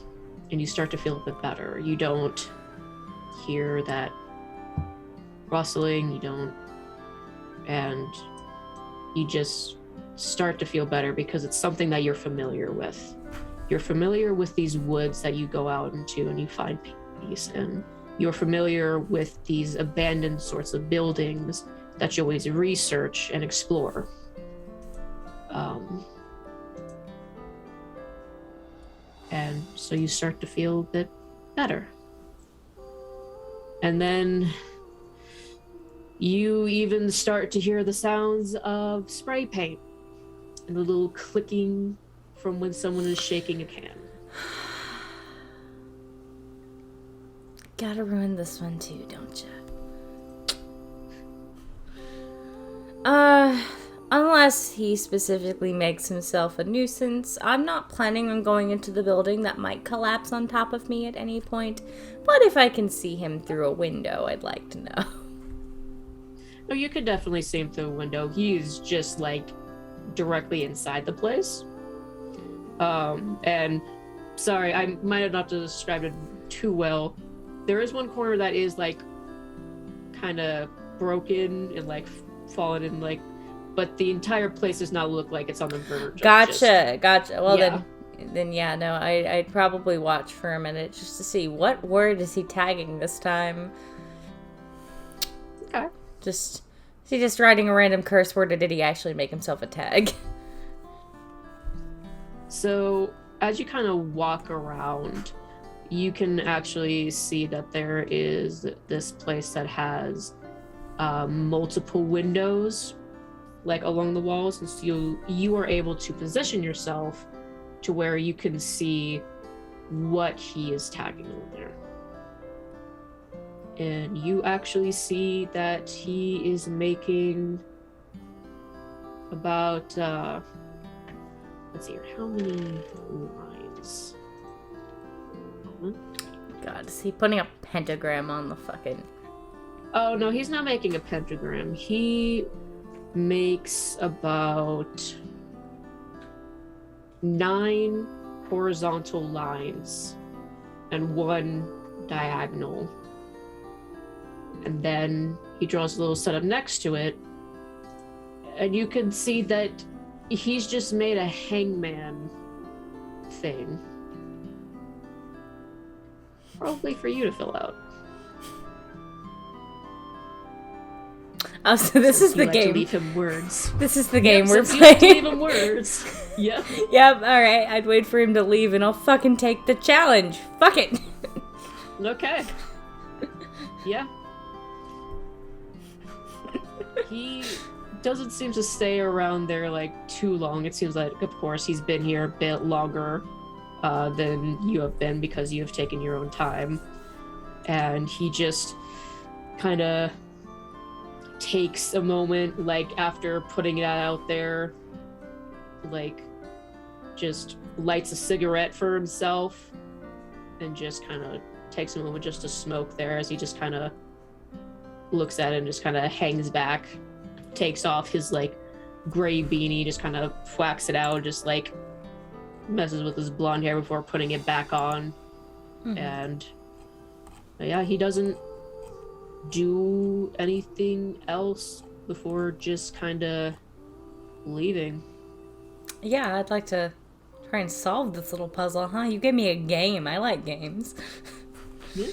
and you start to feel a bit better. You don't hear that rustling, and you just start to feel better because it's something that you're familiar with. You're familiar with these woods that you go out into and you find peace, and you're familiar with these abandoned sorts of buildings that you always research and explore. And so you start to feel a bit better. And then you even start to hear the sounds of spray paint and the little clicking from when someone is shaking a can. Gotta ruin this one too, don't you? Unless he specifically makes himself a nuisance, I'm not planning on going into the building that might collapse on top of me at any point. But if I can see him through a window, I'd like to know. No, you could definitely see him through a window. He's just like directly inside the place. And sorry, I might have not described it too well. There is one corner that is like kind of broken and like fallen in, like, but the entire place does not look like it's on the verge. Gotcha. Well, then yeah, no, I'd probably watch for a minute just to see what word is he tagging this time. Okay. Is he just writing a random curse word, or did he actually make himself a tag? So as you kind of walk around, you can actually see that there is this place that has multiple windows like along the walls, and so you are able to position yourself to where you can see what he is tagging over there. And you actually see that he is making about let's see here, how many lines? God, is he putting a pentagram on the fucking... Oh no, he's not making a pentagram. He makes about 9 horizontal lines and 1 diagonal. And then he draws a little setup next to it, and you can see that he's just made a hangman thing. Probably for you to fill out. Oh, so this is the game. To leave him words. This is the game we're playing. playing. To leave him words. Yep. Yep. All right. I'd wait for him to leave, and I'll fucking take the challenge. Fuck it. Okay. Yeah. He doesn't seem to stay around there like too long. It seems like, of course, he's been here a bit longer than you have been because you have taken your own time. And he just kind of takes a moment, like, after putting it out there, like, just lights a cigarette for himself and just kind of takes a moment just to smoke there as he just kind of looks at it and just kind of hangs back, takes off his, like, gray beanie, just kind of whacks it out, just, like, messes with his blonde hair before putting it back on. And yeah, he doesn't do anything else before just kind of leaving? Yeah, I'd like to try and solve this little puzzle, huh? You gave me a game. I like games. Yeah.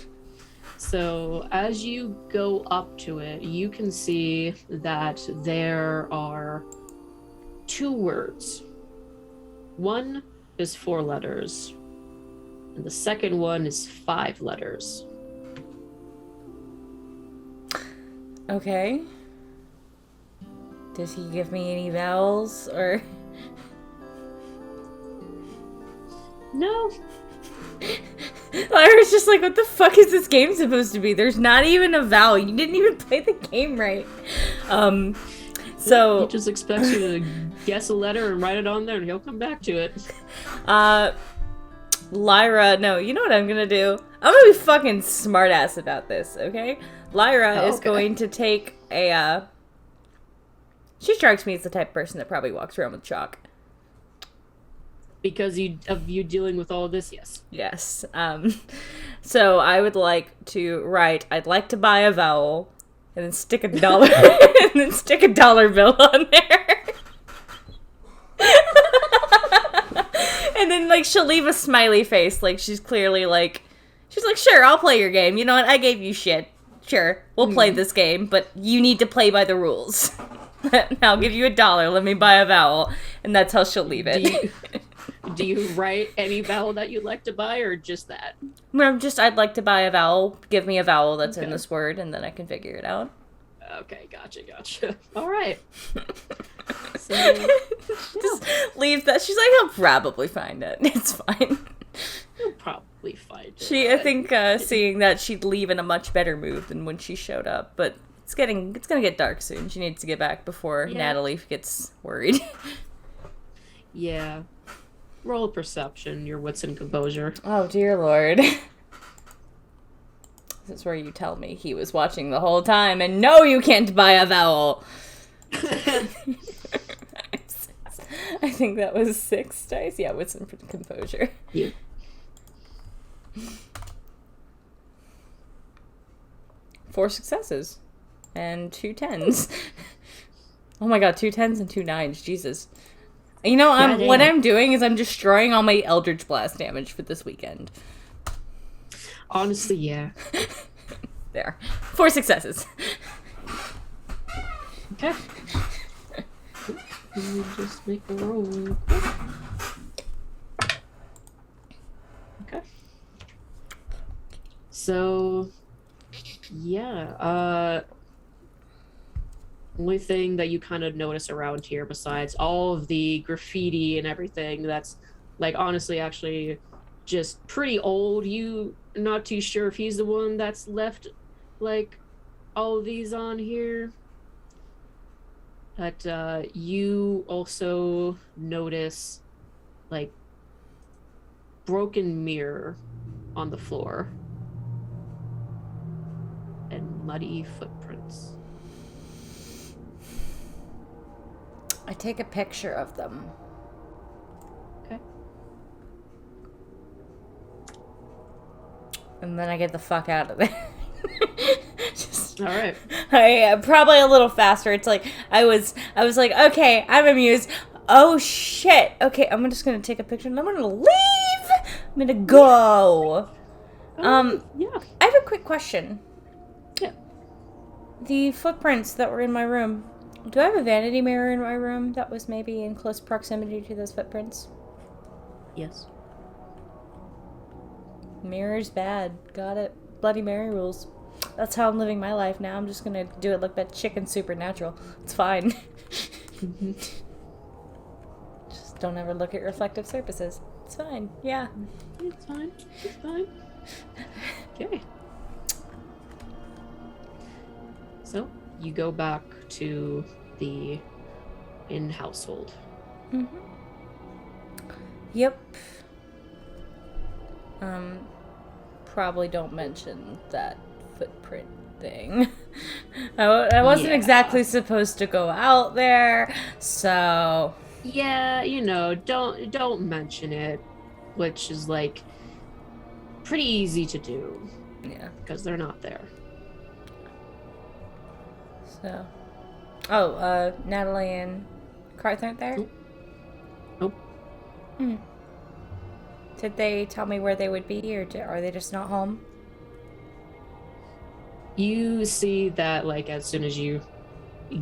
So as you go up to it, you can see that there are 2 words. One is 4 letters, and the second one is 5 letters. Okay. Does he give me any vowels, or... No. Lyra's just like, what the fuck is this game supposed to be? There's not even a vowel. You didn't even play the game right. So... He just expects you to guess a letter and write it on there, and he'll come back to it. Lyra, no, you know what I'm gonna do? I'm gonna be fucking smartass about this, okay? Lyra is going to take a, she strikes me as the type of person that probably walks around with chalk. Because of you dealing with all of this, yes. Yes. So I would like to write, I'd like to buy a vowel, and then stick a dollar, and then stick a dollar bill on there. And then, like, she'll leave a smiley face, like, she's clearly, like, she's like, sure, I'll play your game. You know what? I gave you shit. Sure, we'll play this game, but you need to play by the rules. I'll give you $1, let me buy a vowel. And that's how she'll leave it. Do you write any vowel that you'd like to buy, or just that? No, just, I'd like to buy a vowel. Give me a vowel that's in this word, and then I can figure it out. Okay, gotcha. All right. So, just leave that. She's like, he'll probably find it. It's fine. He'll probably find it. I think, seeing that, she'd leave in a much better mood than when she showed up. But it's gonna get dark soon. She needs to get back before Natalie gets worried. Yeah. Roll perception, your wits and composure. Oh, dear Lord. This is where you tell me he was watching the whole time, and no, you can't buy a vowel. I think that was 6 dice. Yeah, with some composure. Yeah. 4 successes. And 2 10s. Oh my god, 2 10s and 2 9s. Jesus. You know, what I'm doing is I'm destroying all my Eldritch Blast damage for this weekend. Honestly, yeah. There. 4 successes. Okay. Let me just make a roll real quick. Okay. So, yeah, only thing that you kind of notice around here, besides all of the graffiti and everything, that's, like, honestly, actually just pretty old. You not too sure if he's the one that's left, like, all of these on here. But you also notice, like, broken mirror on the floor and muddy footprints. I take a picture of them. Okay. And then I get the fuck out of there. All right. Probably a little faster. It's like I was like, okay, I'm amused. Oh shit. Okay, I'm just gonna take a picture and I'm gonna leave. I'm gonna go. Yeah. I have a quick question. Yeah. The footprints that were in my room. Do I have a vanity mirror in my room that was maybe in close proximity to those footprints? Yes. Mirror's bad. Got it. Bloody Mary rules. That's how I'm living my life now. I'm just gonna do it like that chicken supernatural. It's fine. Just don't ever look at reflective surfaces. It's fine. Yeah. It's fine. It's fine. Okay. So, you go back to the inn household. Mm-hmm. Yep. Probably don't mention that footprint thing. I wasn't exactly supposed to go out there, so... Yeah, you know, don't mention it, which is, like, pretty easy to do. Yeah. Because they're not there. So, Natalie and Karth aren't there? Nope. Did they tell me where they would be, or are they just not home? You see that, like, as soon as you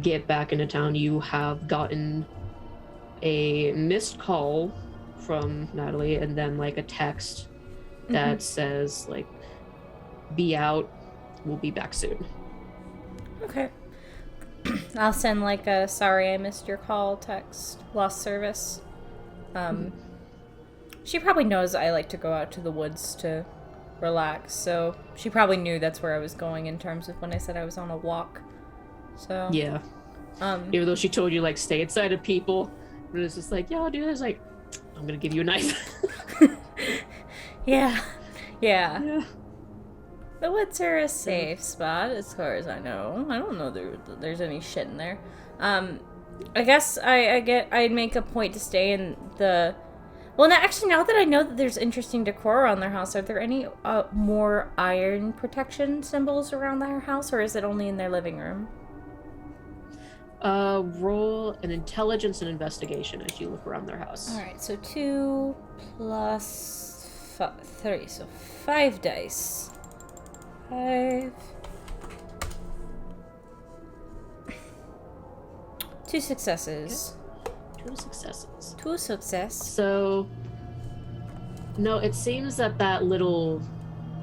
get back into town, you have gotten a missed call from Natalie, and then, like, a text that says, like, be out, we'll be back soon. Okay. I'll send, like, a sorry I missed your call text, lost service. She probably knows I like to go out to the woods to relax, so she probably knew that's where I was going in terms of when I said I was on a walk. So yeah, even though she told you, like, stay inside of people, but it's just like, yeah, I'll do this. Like, I'm gonna give you a knife. yeah. The woods are a safe spot as far as I know. I don't know there's any shit in there. I guess I'd make a point to stay in the. Well, now that I know that there's interesting decor around their house, are there any more iron protection symbols around their house, or is it only in their living room? Roll an intelligence and investigation as you look around their house. All right, so 2 plus 3, so 5 dice. 5. 2 successes. Okay. 2 successes. 2 success. So, no, it seems that little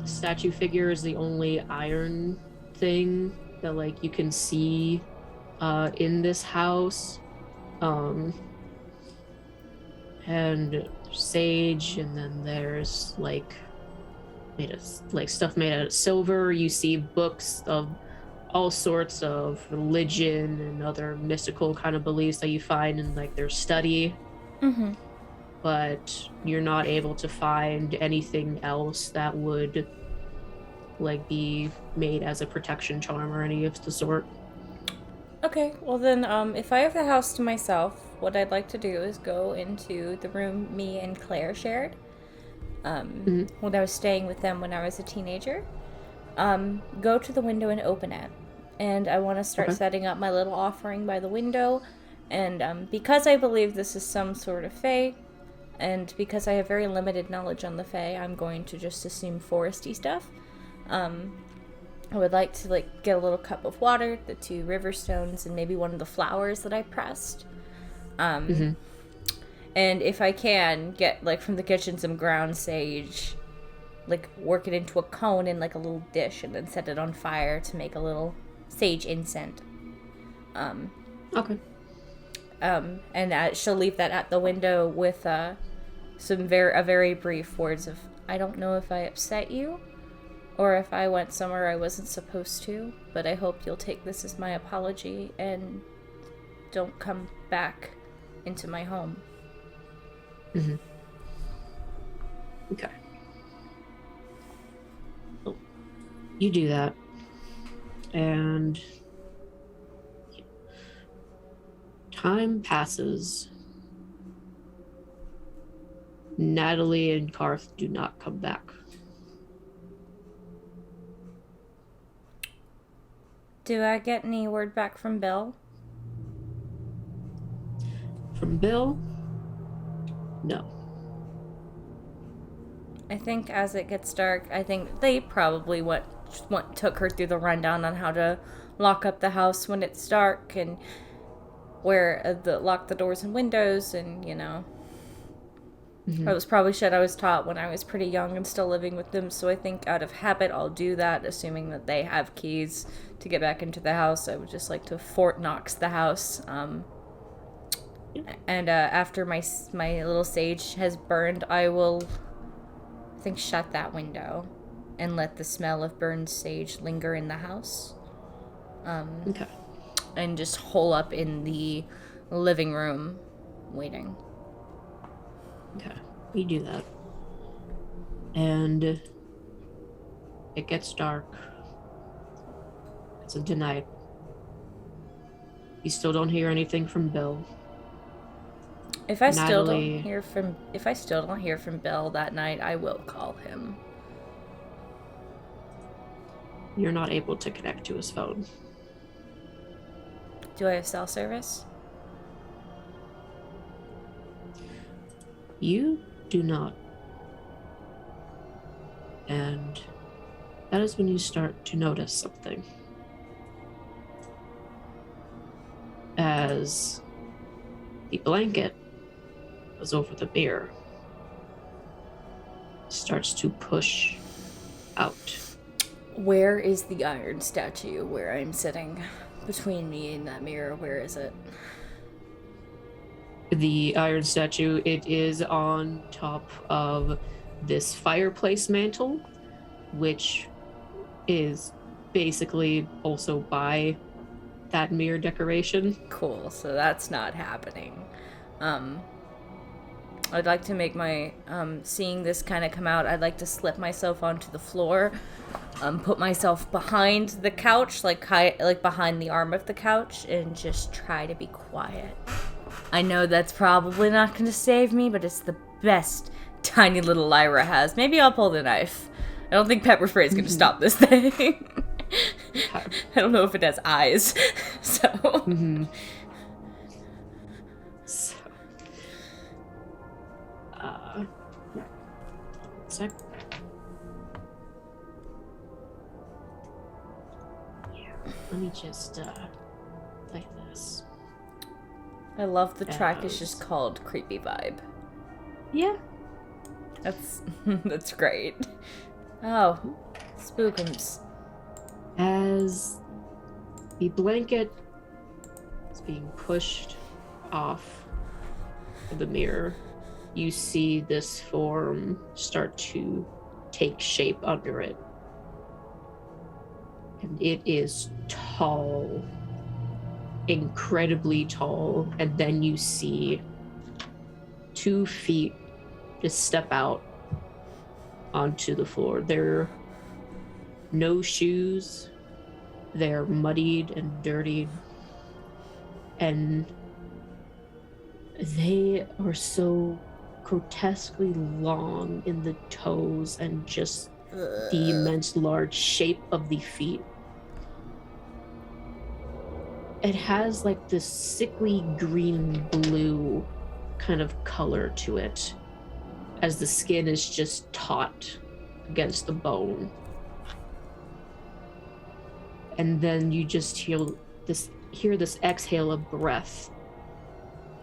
statue figure is the only iron thing that, like, you can see in this house. And sage, and then there's, like, stuff made out of silver. You see books of all sorts of religion and other mystical kind of beliefs that you find in, like, their study. But you're not able to find anything else that would, like, be made as a protection charm or any of the sort. Okay, well then, if I have the house to myself, what I'd like to do is go into the room me and Claire shared. When I was staying with them when I was a teenager. Go to the window and open it. And I want to start setting up my little offering by the window. And because I believe this is some sort of fae, and because I have very limited knowledge on the fae, I'm going to just assume foresty stuff. I would like to, like, get a little cup of water, the 2 river stones, and maybe one of the flowers that I pressed. And if I can, get, like, from the kitchen some ground sage, like, work it into a cone in, like, a little dish, and then set it on fire to make a little sage incense. Okay. And she'll leave that at the window with some very brief words of, I don't know if I upset you, or if I went somewhere I wasn't supposed to, but I hope you'll take this as my apology and don't come back into my home. Okay. Well, you do that, and time passes. Natalie and Karth do not come back. Do I get any word back from Bill? From Bill? No. I think as it gets dark, I think they probably took her through the rundown on how to lock up the house when it's dark and where lock the doors and windows, and, you know. That was probably shit I was taught when I was pretty young and still living with them, so I think out of habit I'll do that, assuming that they have keys to get back into the house. I would just like to Fort Knox the house. And after my little sage has burned, I will, I think, shut that window and let the smell of burned sage linger in the house. Okay. And just hole up in the living room waiting. Okay, we do that. And it gets dark. It's into night. You still don't hear anything from Bill. If I still don't hear from Bill that night, I will call him. You're not able to connect to his phone. Do I have cell service? You do not. And that is when you start to notice something. As the blanket goes over the mirror, starts to push out. Where is the iron statue where I'm sitting? Between me and that mirror, where is it? The iron statue, it is on top of this fireplace mantle, which is basically also by that mirror decoration. Cool, so that's not happening. I'd like to make my, seeing this kind of come out, I'd like to slip myself onto the floor, put myself behind the couch, like behind the arm of the couch, and just try to be quiet. I know that's probably not going to save me, but it's the best tiny little Lyra has. Maybe I'll pull the knife. I don't think pepper spray is going to stop this thing. I don't know if it has eyes, so... Mm-hmm. So... sec. Yeah, let me just, play this. I love the track. It's just called Creepy Vibe. Yeah. That's great. Oh, spookums. As the blanket is being pushed off of the mirror, you see this form start to take shape under it. And it is tall, incredibly tall, and then you see 2 feet just step out onto the floor. They're no shoes, they're muddied and dirty, and they are so grotesquely long in the toes and just the immense large shape of the feet. It has like this sickly green blue kind of color to it, as the skin is just taut against the bone. And then you just hear this exhale of breath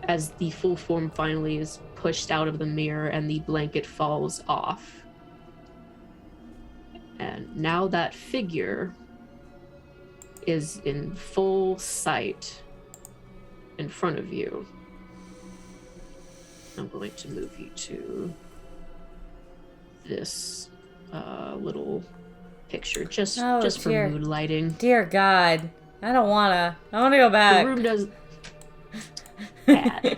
as the full form finally is pushed out of the mirror and the blanket falls off. And now that figure is in full sight in front of you. I'm going to move you to this little picture just for mood lighting. Dear God, I want to go back. The room does bad.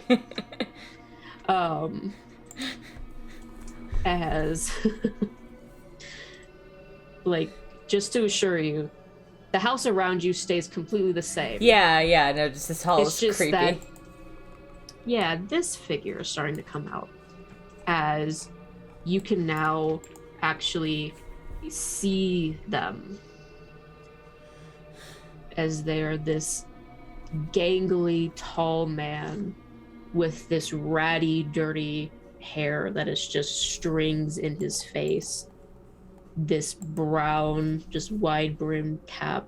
As like, just to assure you, the house around you stays completely the same. Yeah, no, just this hall is creepy. That, yeah, this figure is starting to come out as you can now actually see them, as they're this gangly tall man with this ratty, dirty hair that is just strings in his face, this brown, just wide-brimmed cap,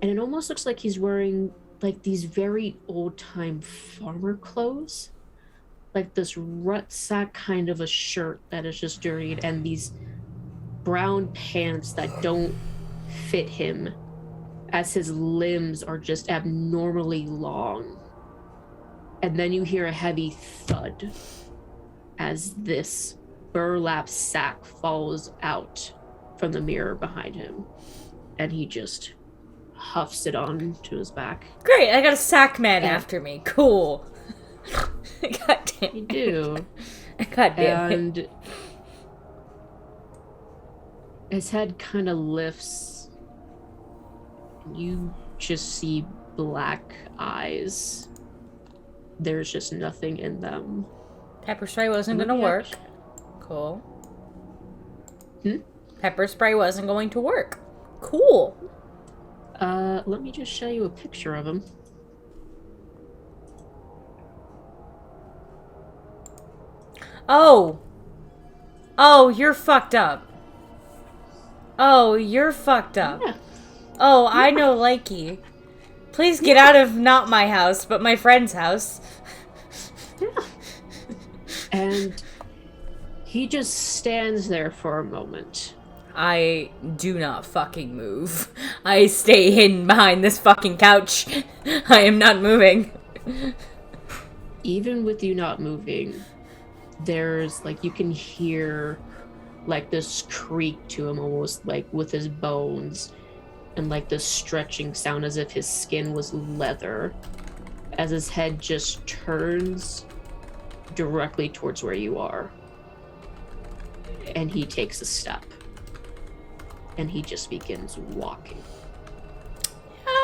and it almost looks like he's wearing like these very old-time farmer clothes, like this rucksack kind of a shirt that is just dirtied, and these brown pants that don't fit him, as his limbs are just abnormally long. And then you hear a heavy thud as this burlap sack falls out from the mirror behind him, and he just huffs it on to his back. Great, I got a sackman after me. Cool. God damn. You do. God damn. And his head kind of lifts. You just see black eyes. There's just nothing in them. Pepper spray wasn't going to work. Cool. Hmm? Pepper spray wasn't going to work. Cool. Let me just show you a picture of him. Oh! Oh, you're fucked up. Oh, you're fucked up. Yeah. Oh, I know Likey. Please get out of not my house, but my friend's house. Yeah. And he just stands there for a moment. I do not fucking move. I stay hidden behind this fucking couch. I am not moving. Even with you not moving, there's like you can hear like this creak to him, almost like with his bones, and like this stretching sound as if his skin was leather, as his head just turns directly towards where you are. And he takes a step. And he just begins walking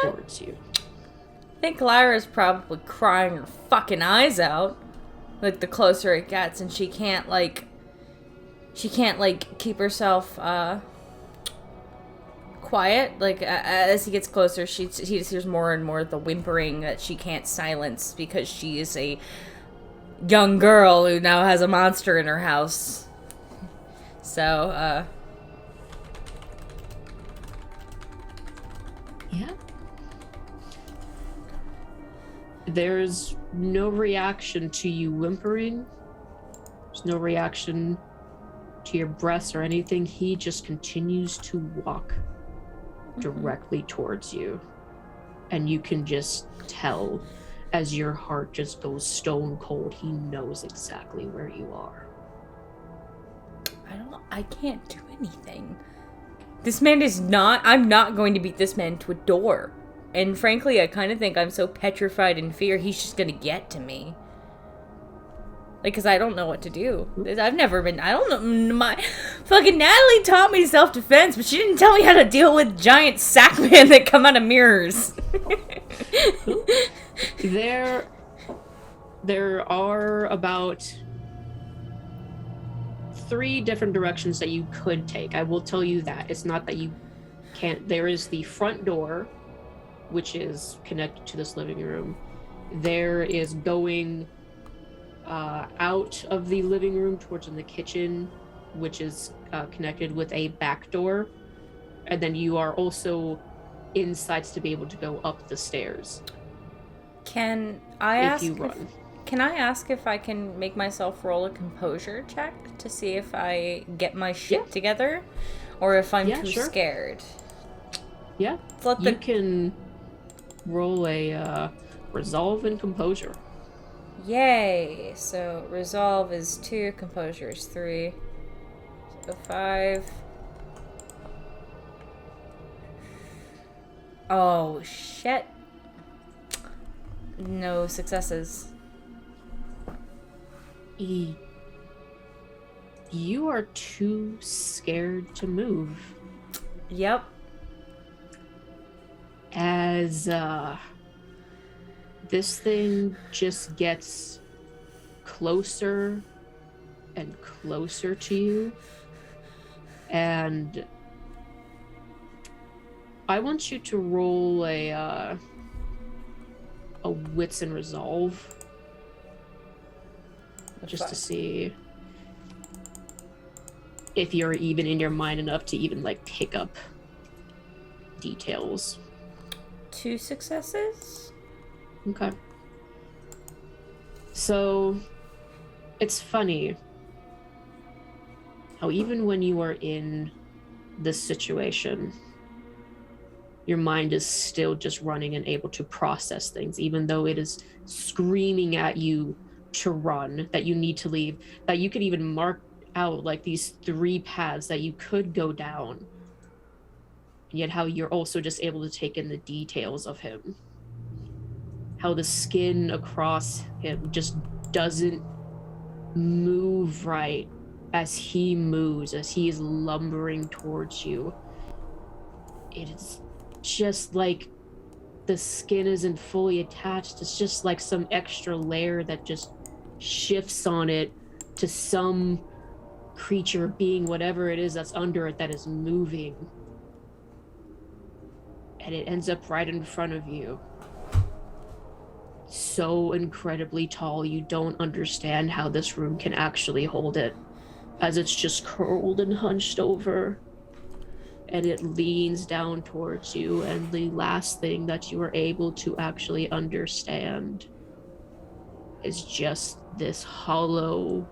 towards you. I think Lyra's probably crying her fucking eyes out. Like, the closer it gets, and she can't keep herself, quiet. Like, as he gets closer, he just hears more and more of the whimpering that she can't silence because she is a young girl who now has a monster in her house. So, Yeah. There's no reaction to you whimpering. There's no reaction to your breaths or anything. He just continues to walk directly towards you. And you can just tell as your heart just goes stone cold, he knows exactly where you are. I can't do anything. This man I'm not going to beat this man to a door. And frankly, I kind of think I'm so petrified in fear, he's just gonna get to me. Like, because I don't know what to do. I don't know, my fucking Natalie taught me self-defense, but she didn't tell me how to deal with giant sackmen that come out of mirrors. There are about 3 different directions that you could take. I will tell you that. It's not that you can't. There is the front door, which is connected to this living room. There is going out of the living room towards the kitchen, which is connected with a back door. And then you are also inside to be able to go up the stairs. Can I ask if I can make myself roll a composure check to see if I get my shit together, or if I'm too scared? Yeah, you can roll a resolve and composure. Yay! So resolve is 2, composure is 3, so 5. Oh shit! No successes. You are too scared to move. Yep. As this thing just gets closer and closer to you, and I want you to roll a wits and resolve, just to see if you're even in your mind enough to even like pick up details. 2 successes. Okay. So it's funny how even when you are in this situation, your mind is still just running and able to process things, even though it is screaming at you to run, that you need to leave, that you could even mark out like these 3 paths that you could go down. And yet how you're also just able to take in the details of him. How the skin across him just doesn't move right as he moves, as he is lumbering towards you. It is just like the skin isn't fully attached. It's just like some extra layer that just shifts on it to some creature, being, whatever it is that's under it that is moving. and it ends up right in front of you. So incredibly tall, you don't understand how this room can actually hold it, as it's just curled and hunched over, and it leans down towards you, and the last thing that you are able to actually understand is just this hollow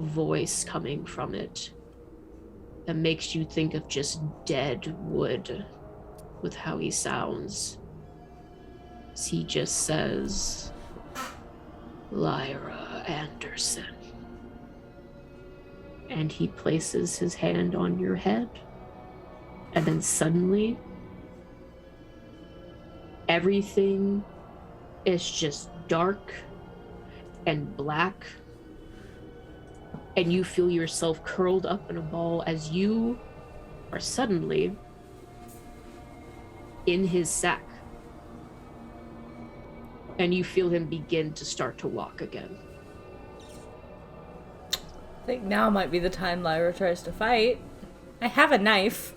voice coming from it that makes you think of just dead wood with how he sounds. He just says, Lyra Anderson. And he places his hand on your head. And then suddenly, everything is just dark and black. And you feel yourself curled up in a ball as you are suddenly in his sack. And you feel him begin to start to walk again. I think now might be the time Lyra tries to fight. I have a knife.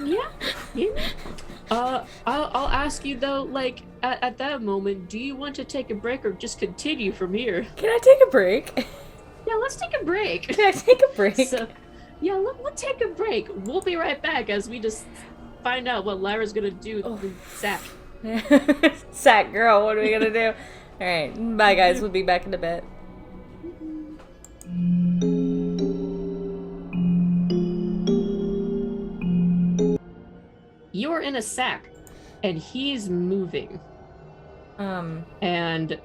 Yeah. I'll ask you though, like, at that moment, do you want to take a break or just continue from here? Can I take a break? Yeah, let's take a break. Can I take a break? So, yeah, let's take a break. We'll be right back as we just find out what Lyra's gonna do to the sack. Sack girl, what are we gonna do? Alright, bye guys, we'll be back in a bit. You're in a sack, and he's moving. And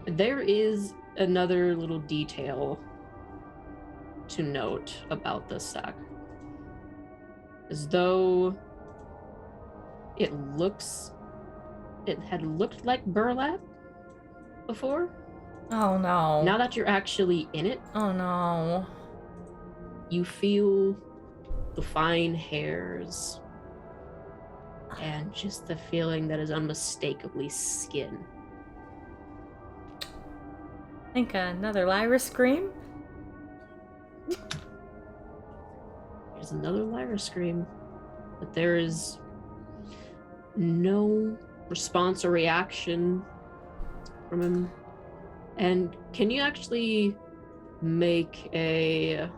there is another little detail to note about this sack. As though it had looked like burlap before. Oh no. Now that you're actually in it, oh no. You feel the fine hairs and just the feeling that is unmistakably skin. I think another Lyra scream? There's another Lyra scream, but there is no response or reaction from him. And can you actually make a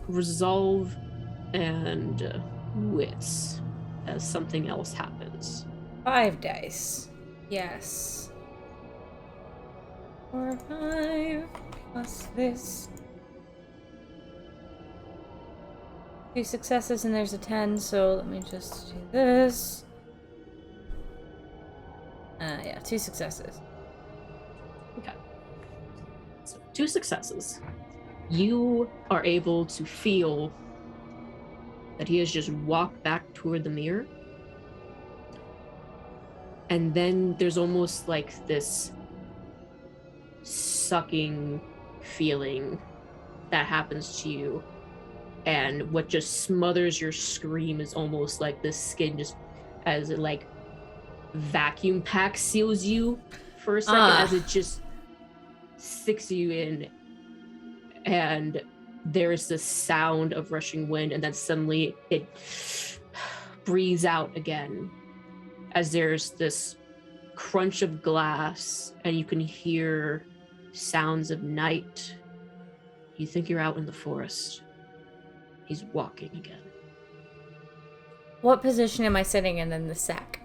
resolve and wits as something else happens? 5 dice. Yes. 4, 5 plus this. 2 successes and there's a 10, so let me just do this. Yeah, 2 successes. Okay. So 2 successes. You are able to feel that he has just walked back toward the mirror. And then there's almost like this sucking feeling that happens to you. And what just smothers your scream is almost like the skin just as it like vacuum pack seals you for a second as it just sticks you in. And there's this sound of rushing wind, and then suddenly it breathes out again as there's this crunch of glass, and you can hear sounds of night. You think you're out in the forest. He's walking again. What position am I sitting in the sack?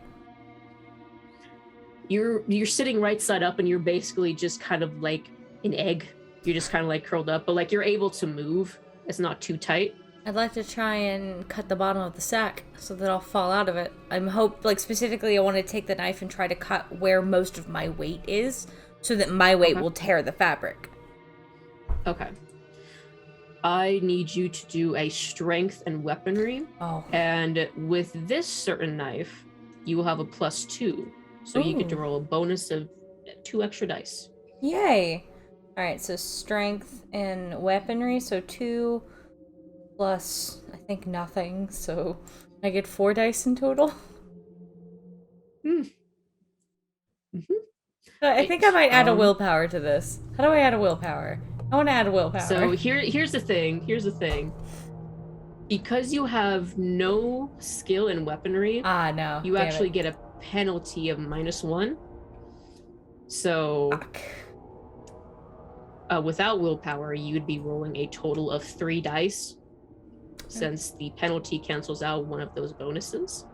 You're sitting right side up, and you're basically just kind of like an egg. You're just kind of like curled up, but like you're able to move. It's not too tight. I'd like to try and cut the bottom of the sack so that I'll fall out of it. Specifically I want to take the knife and try to cut where most of my weight is so that my weight will tear the fabric. Okay. I need you to do a strength and weaponry. Oh. And with this certain knife, you will have a +2. So you get to roll a bonus of 2 extra dice. Yay. Alright, so strength and weaponry, so 2 plus, I think, nothing, so I get 4 dice in total. I think I might add a willpower to this. How do I add a willpower? I want to add a willpower. So here's the thing. Because you have no skill in weaponry, No. you actually get a penalty of -1. So, without willpower, you'd be rolling a total of 3 dice, since the penalty cancels out one of those bonuses.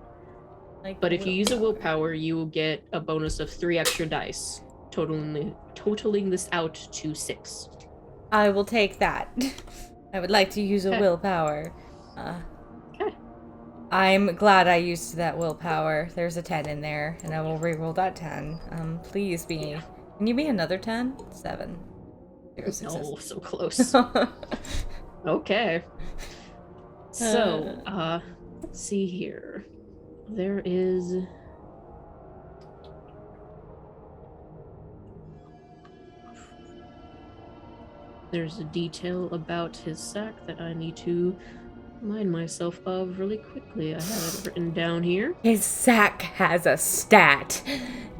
But if you use a willpower, you will get a bonus of 3 extra dice, totaling this out to 6. I will take that. I would like to use a willpower. Okay. I'm glad I used that willpower. There's a 10 in there, and I will reroll that 10. Please be. Yeah. Can you be another 10? 7. No, so close. Okay. So, let's see here. There's a detail about his sack that I need to remind myself of really quickly. I have it written down here. His sack has a stat.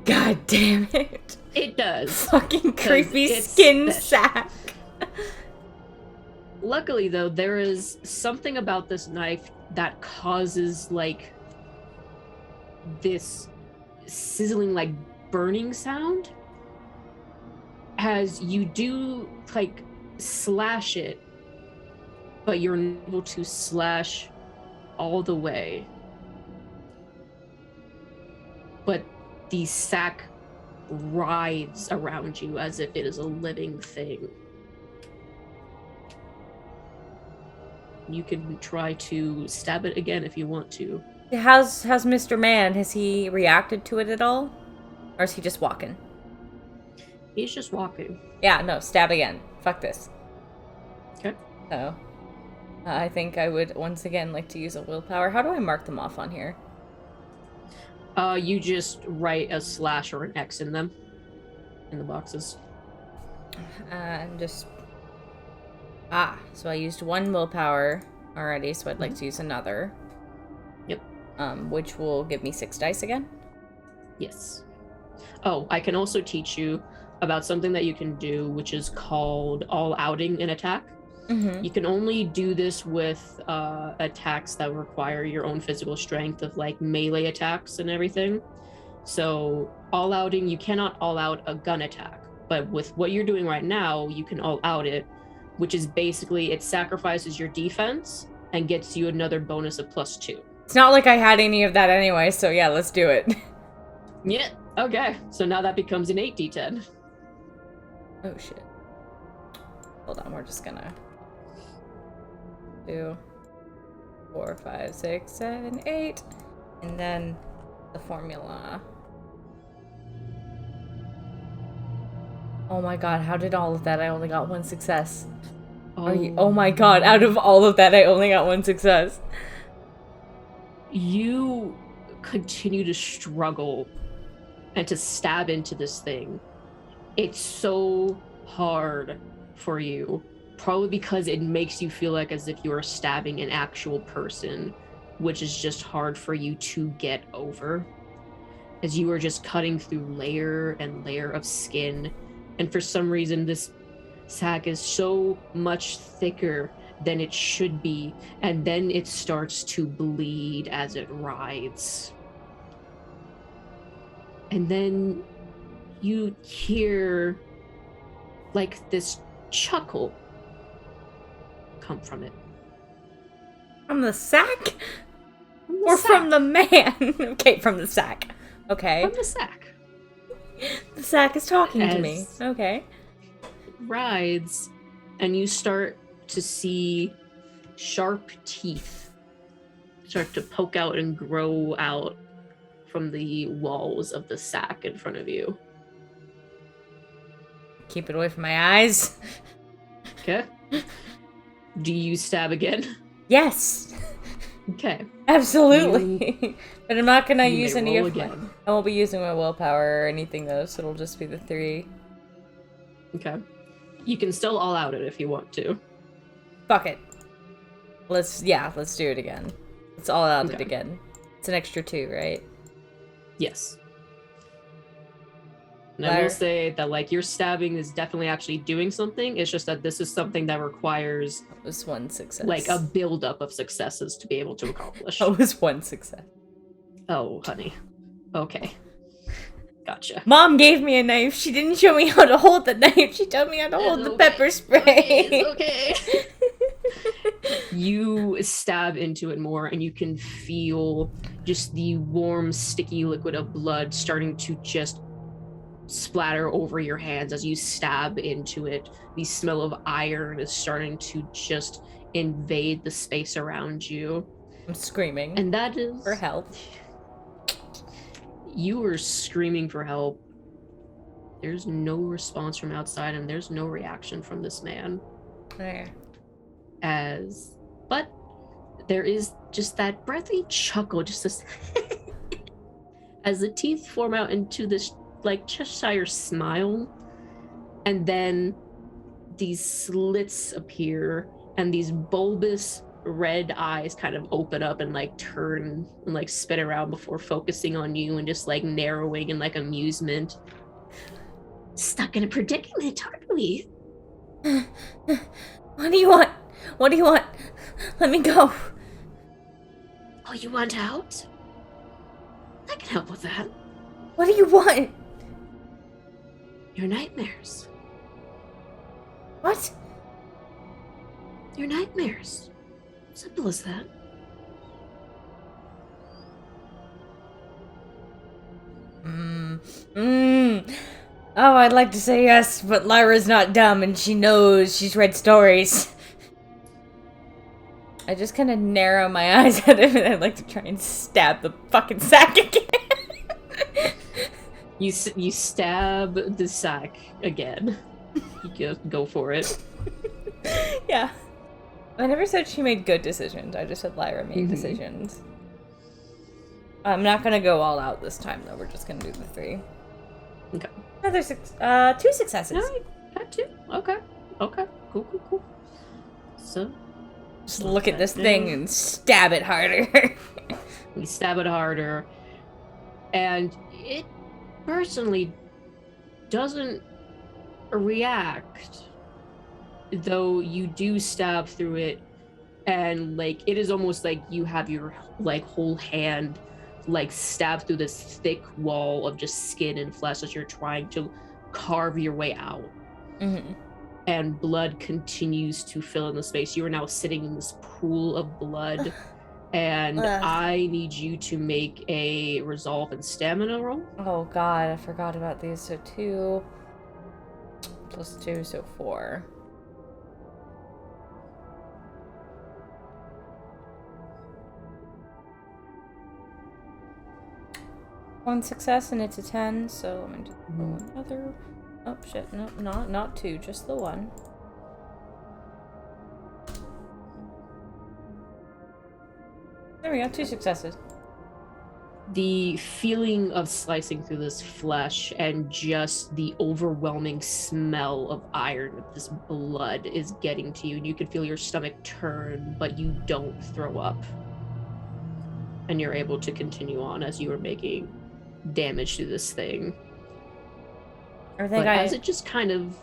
God damn it. It does. Fucking creepy skin sack. Luckily, though, there is something about this knife that causes, like, this sizzling, like, burning sound. As you do, like, slash it, but you're able to slash all the way. But the sack writhes around you as if it is a living thing. You can try to stab it again if you want to. How's Mr. Man? Has he reacted to it at all? Or is he just walking? He's just walking. Yeah, no, stab again. Fuck this. Okay. So, I think I would once again like to use a willpower. How do I mark them off on here? You just write a slash or an X in them, in the boxes. And just... so I used 1 willpower already, so I'd like to use another. Yep. Which will give me 6 dice again? Yes. Oh, I can also teach you about something that you can do, which is called all-outing an attack. You can only do this with attacks that require your own physical strength of like melee attacks and everything. So all-outing, you cannot all-out a gun attack, but with what you're doing right now, you can all-out it, which is basically it sacrifices your defense and gets you another bonus of +2. It's not like I had any of that anyway, so yeah, let's do it. Yeah, okay. So now that becomes an 8d10. Oh shit. Hold on, we're just gonna... 2, 4, 5, 6, 7, 8. And then the formula. Oh my god, how did all of that? I only got 1 success. Oh my god, out of all of that, I only got 1 success. You continue to struggle and to stab into this thing. It's so hard for you. Probably because it makes you feel like as if you are stabbing an actual person, which is just hard for you to get over. As you are just cutting through layer and layer of skin. And for some reason, this sack is so much thicker than it should be. And then it starts to bleed as it writhes. And then you hear like this chuckle come from it. From the sack? From the man? Okay, from the sack. Okay. From the sack. The sack is talking to me. Okay. Writhes, and you start to see sharp teeth start to poke out and grow out from the walls of the sack in front of you. Keep it away from my eyes. Okay. Do you stab again? Yes. Okay. Absolutely. But I'm not gonna use any of again. I won't be using my willpower or anything though, so it'll just be the 3. Okay. You can still all out it if you want to. Fuck it. Let's do it again. Let's all out it again. It's an extra 2, right? Yes. And I will say that, like, your stabbing is definitely actually doing something. It's just that this is something that requires... That was one success. Like, a buildup of successes to be able to accomplish. That was one success. Oh, honey. Okay. Gotcha. Mom gave me a knife. She didn't show me how to hold the knife. She told me how to hold the pepper spray. It's okay. You stab into it more, and you can feel just the warm, sticky liquid of blood starting to just splatter over your hands as you stab into it. The smell of iron is starting to just invade the space around you. I'm screaming. And that is... for help. You were screaming for help. There's no response from outside, and there's no reaction from this man. There. But there is just that breathy chuckle, just this as the teeth form out into this like Cheshire smile, and then these slits appear, and these bulbous red eyes kind of open up and like turn and like spin around before focusing on you and just like narrowing in like amusement. Stuck in a predicament, aren't we? What do you want? What do you want? Let me go. Oh, you want out? I can help with that. What do you want? Your nightmares. What? Your nightmares. Simple as that. Oh, I'd like to say yes, but Lyra's not dumb and she knows. She's read stories. I just kind of narrow my eyes at him and I'd like to try and stab the fucking sack again. You stab the sack again. You just go for it. Yeah. I never said she made good decisions. I just said Lyra made decisions. I'm not gonna go all out this time, though. We're just gonna do the 3. Okay. Another 2 successes. All right, got 2. Okay. Cool. So, just look at this thing and stab it harder. You stab it harder, and it personally doesn't react, though you do stab through it, and like it is almost like you have your like whole hand like stabbed through this thick wall of just skin and flesh as you're trying to carve your way out. And blood continues to fill in the space. You are now sitting in this pool of blood, and I need you to make a resolve and stamina roll. Oh god, I forgot about these. So 2 plus 2, so 4. One success and it's a 10, so I'm gonna do another. Oh shit, no, not 2, just the 1. There we go, 2 successes. The feeling of slicing through this flesh and just the overwhelming smell of iron with this blood is getting to you, and you can feel your stomach turn, but you don't throw up. And you're able to continue on as you are making damage to this thing. As it just kind of...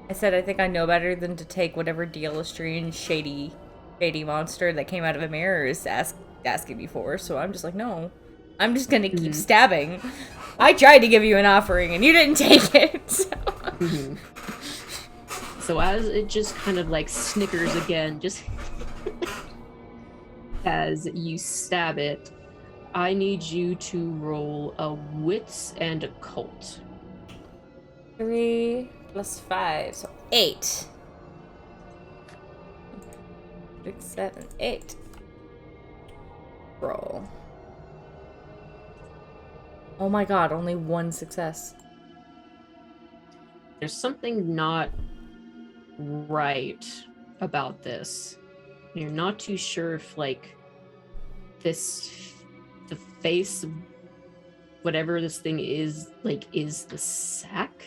I said I think I know better than to take whatever deal a strange, shady monster that came out of a mirror is asking me for, so I'm just like, no. I'm just gonna keep stabbing. I tried to give you an offering and you didn't take it, so... So as it just kind of like snickers again, just as you stab it, I need you to roll a wits and occult. 3 plus 5, so 8. 6, 7, 8. Roll. Oh my god, only 1 success. There's something not right about this. You're not too sure if, like, the face of whatever this thing is, like, is the sack.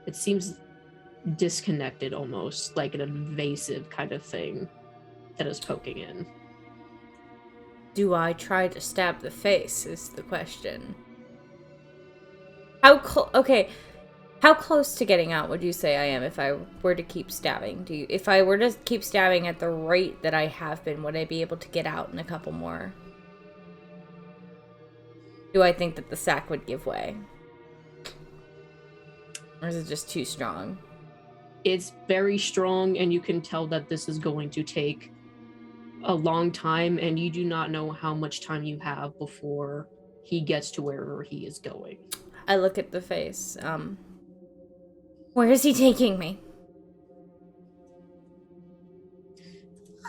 It seems disconnected almost, like an invasive kind of thing that is poking in. Do I try to stab the face is the question. How close to getting out would you say I am if I were to keep stabbing? If I were to keep stabbing at the rate that I have been, would I be able to get out in a couple more? Do I think that the sack would give way? Or is it just too strong? It's very strong, and you can tell that this is going to take a long time, and you do not know how much time you have before he gets to wherever he is going. I look at the face. Where is he taking me?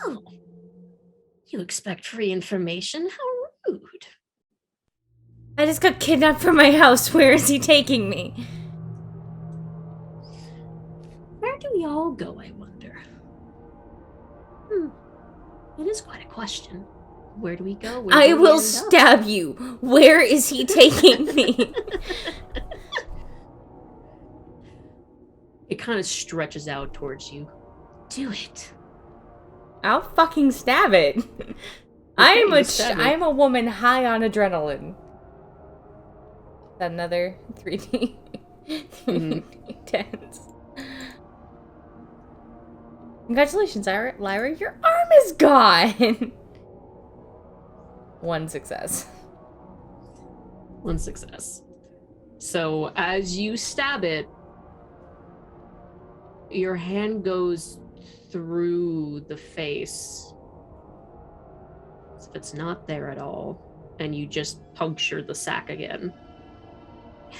Oh, you expect free information? How rude. I just got kidnapped from my house. Where is he taking me? Where do we all go, I wonder? It is quite a question. Where do we go? Where I do we will end stab you. Where is he taking me? It kind of stretches out towards you. Do it. I'll fucking stab it. I'm a woman high on adrenaline. Is that another 3D? 3D tense. Congratulations, Lyra. Your arm is gone. One success. One success. So as you stab it, your hand goes through the face. As if it's not there at all. And you just puncture the sack again.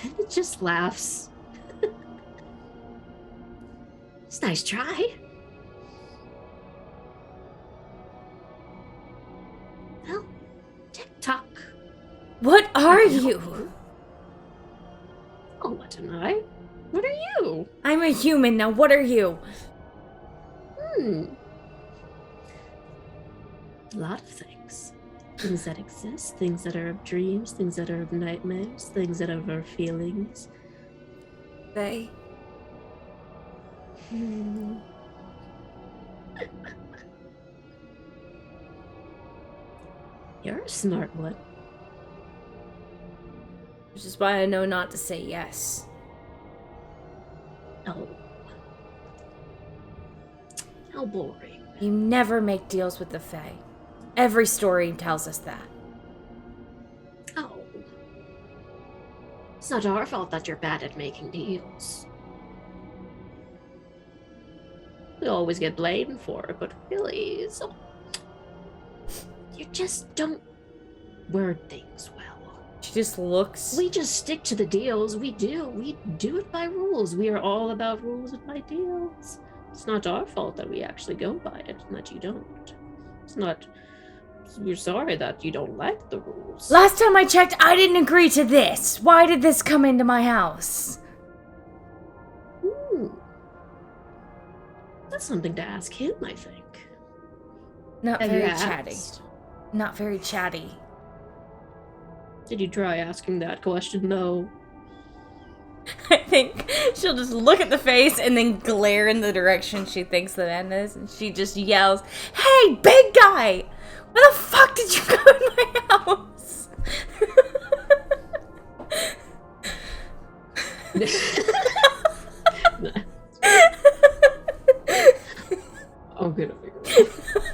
And it just laughs. It's a nice try. Well, tick-tock. What are you? Oh, what am I? What are you? I'm a human now. What are you? A lot of things. Things that exist, things that are of dreams, things that are of nightmares, things that are of our feelings. They. You're a smart one. Which is why I know not to say yes. Oh. How boring. You never make deals with the Fae. Every story tells us that. Oh. It's not our fault that you're bad at making deals. We always get blamed for it, but really, you just don't word things well. She just looks. We just stick to the deals. We do it by rules. We are all about rules and by deals. It's not our fault that we actually go by it and that you don't. It's not. We're sorry that you don't like the rules. Last time I checked, I didn't agree to this. Why did this come into my house? That's something to ask him, I think. Not very chatty. Not very chatty. Did you try asking that question, though? I think she'll just look at the face and then glare in the direction she thinks the man is, and she just yells, "Hey, big guy! Where the fuck did you go in my house?" I'm gonna figure it out.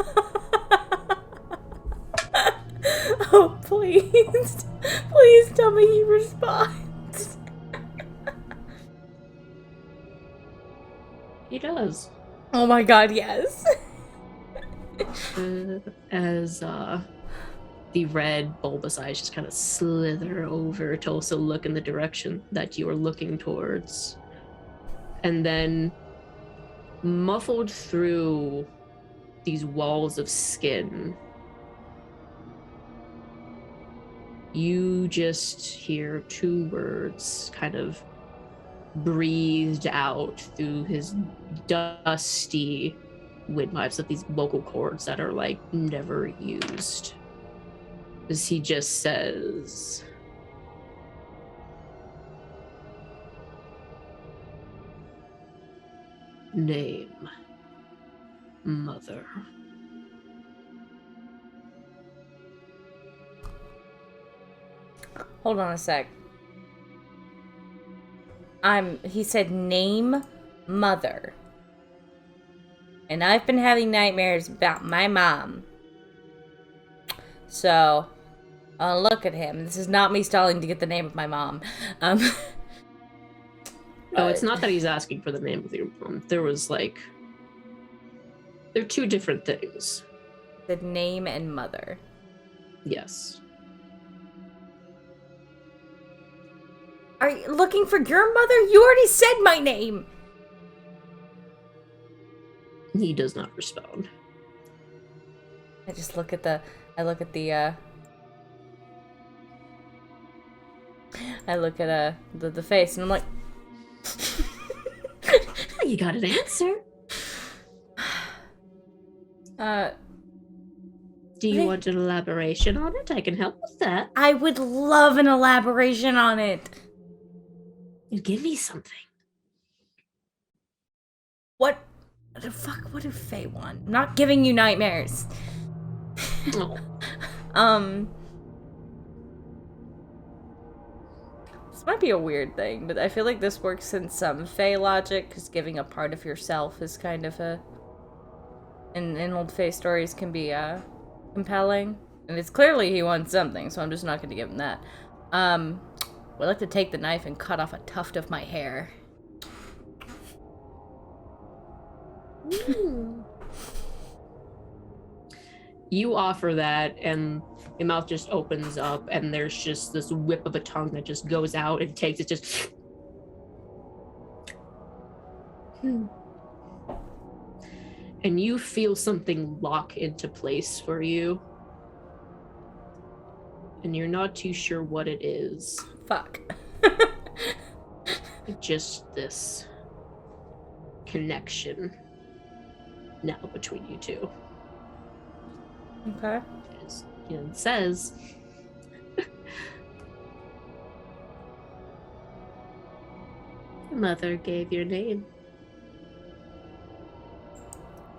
Oh, please. Please tell me he responds. He does. Oh my god, yes. As the red bulbous eyes just kind of slither over to also look in the direction that you are looking towards. And then, muffled through these walls of skin, you just hear two words kind of breathed out through his dusty windpipes of these vocal cords that are like never used. As he just says, "Name, Mother." Hold on a sec. He said name mother. And I've been having nightmares about my mom. So, look at him. This is not me stalling to get the name of my mom. No, it's not that he's asking for the name of your mom. They're two different things. The name and mother. Yes. Are you looking for your mother? You already said my name. He does not respond. I just look at the I look at the face and I'm like You got an answer. Do you want an elaboration on it? I can help with that. I would love an elaboration on it. You give me something. What the fuck? What do Faye want? I'm not giving you nightmares. Oh. This might be a weird thing, but I feel like this works in some Fae logic, because giving a part of yourself is kind of in old Fae stories can be, compelling. And it's clearly he wants something, so I'm just not going to give him that. Would like to take the knife and cut off a tuft of my hair. You offer that, and your mouth just opens up, and there's just this whip of a tongue that just goes out and takes it just... And you feel something lock into place for you. And you're not too sure what it is. Fuck. Just this connection now between you two. Okay. It says, your mother gave your name.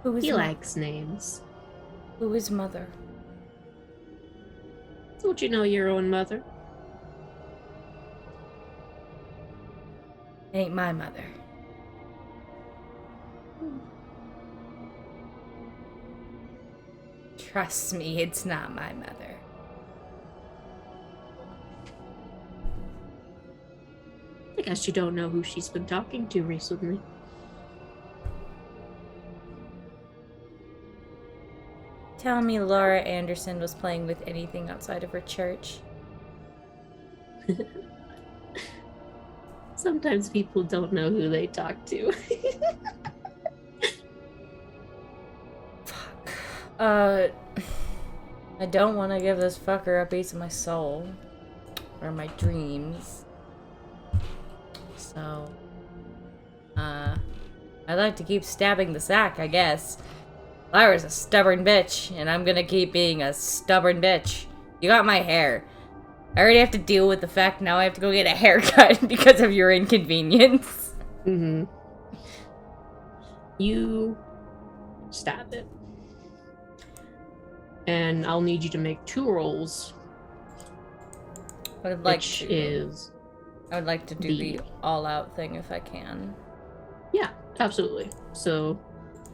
Who is He likes names. Who is mother? Don't you know your own mother? It ain't my mother. Trust me, it's not my mother. I guess you don't know who she's been talking to recently. Tell me Laura Anderson was playing with anything outside of her church. Sometimes people don't know who they talk to. Fuck. I don't want to give this fucker a piece of my soul. Or my dreams. So, I'd like to keep stabbing the sack, I guess. Lyra's a stubborn bitch, and I'm gonna keep being a stubborn bitch. You got my hair. I already have to deal with the fact now I have to go get a haircut because of your inconvenience. Mm-hmm. You stab it. And I'll need you to make 2 rolls. I would like to do the all-out thing if I can. Yeah, absolutely. So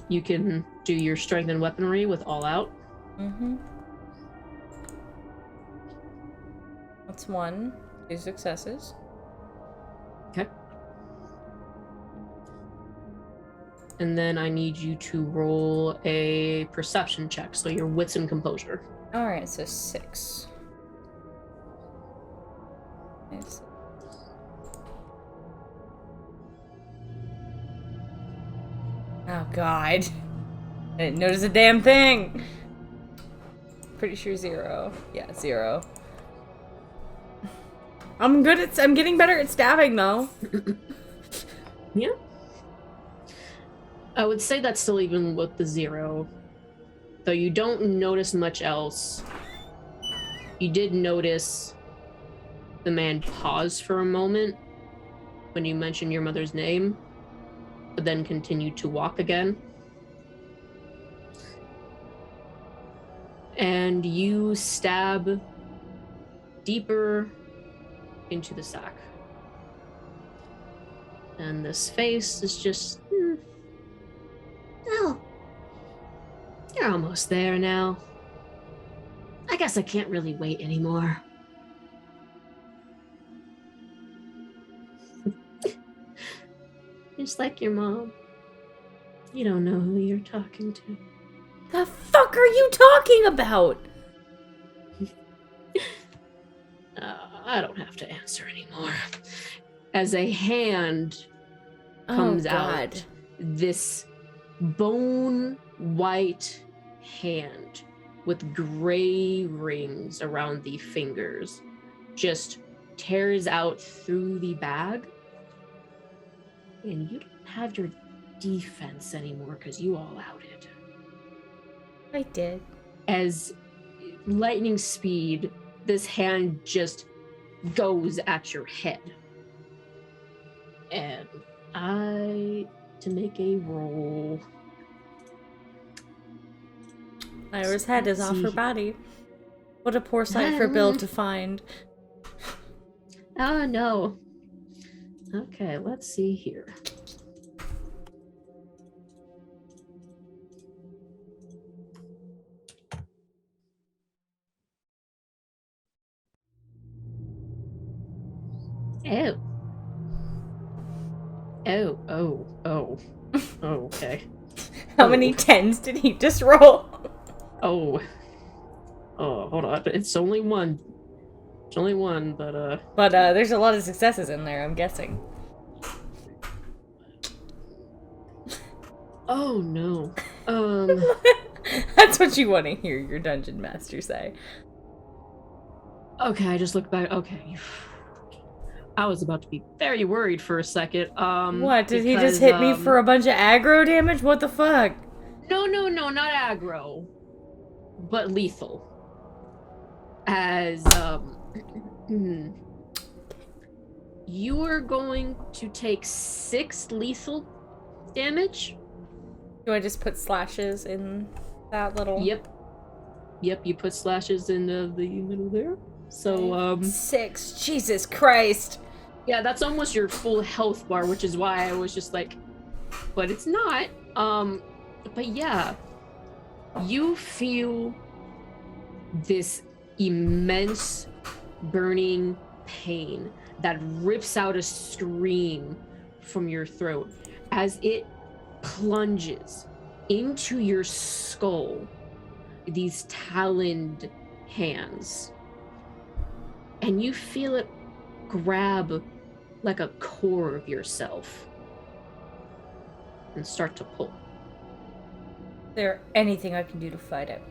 you can do your strength and weaponry with all out. Mm-hmm. That's 1. 2 successes. Okay. And then I need you to roll a perception check, so your wits and composure. Alright, so 6. Nice. Oh god. I didn't notice a damn thing! Pretty sure 0. Yeah, 0. I'm getting better at stabbing though. Yeah. I would say that's still even with the 0. Though you don't notice much else. You did notice the man pause for a moment when you mentioned your mother's name, but then continued to walk again. And you stab deeper into the sack. And this face is just, oh, you're almost there now. I guess I can't really wait anymore. Just like your mom. You don't know who you're talking to. The fuck are you talking about? I don't have to answer anymore. As a hand comes out, this bone white hand with gray rings around the fingers just tears out through the bag. And you don't have your defense anymore because you all outed. I did. As lightning speed, this hand just goes at your head. And to make a roll. Lyra's head is off her body. What a poor sight for Bill to find. Oh, no. Okay, let's see here. Oh. Okay. How many 10s did he just roll? Oh, hold on. It's only one. It's only one, but But there's a lot of successes in there, I'm guessing. Oh, no. That's what you want to hear your dungeon master say. Okay, I just looked back. Okay. I was about to be very worried for a second. What, did he just hit me for a bunch of aggro damage? What the fuck? No, not aggro. But lethal. As, you are going to take 6 lethal damage. Do I just put slashes in that little... Yep, you put slashes in the middle there. So, 6. Jesus Christ. Yeah, that's almost your full health bar, which is why I was just like, but it's not. But yeah, you feel this immense burning pain that rips out a scream from your throat as it plunges into your skull, these taloned hands. And you feel it grab like a core of yourself and start to pull. Is there anything I can do to fight it?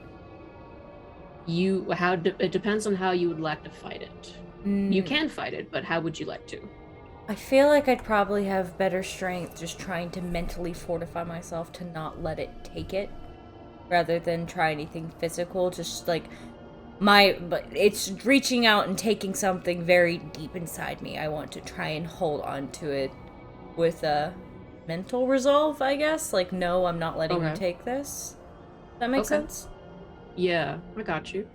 It depends on how you would like to fight it. You can fight it, but how would you like to? I feel like I'd probably have better strength just trying to mentally fortify myself to not let it take it, rather than try anything physical. Just like but it's reaching out and taking something very deep inside me. I want to try and hold on to it with a mental resolve, I guess. Like, no, I'm not letting you take this. Does that make sense? Yeah, I got you.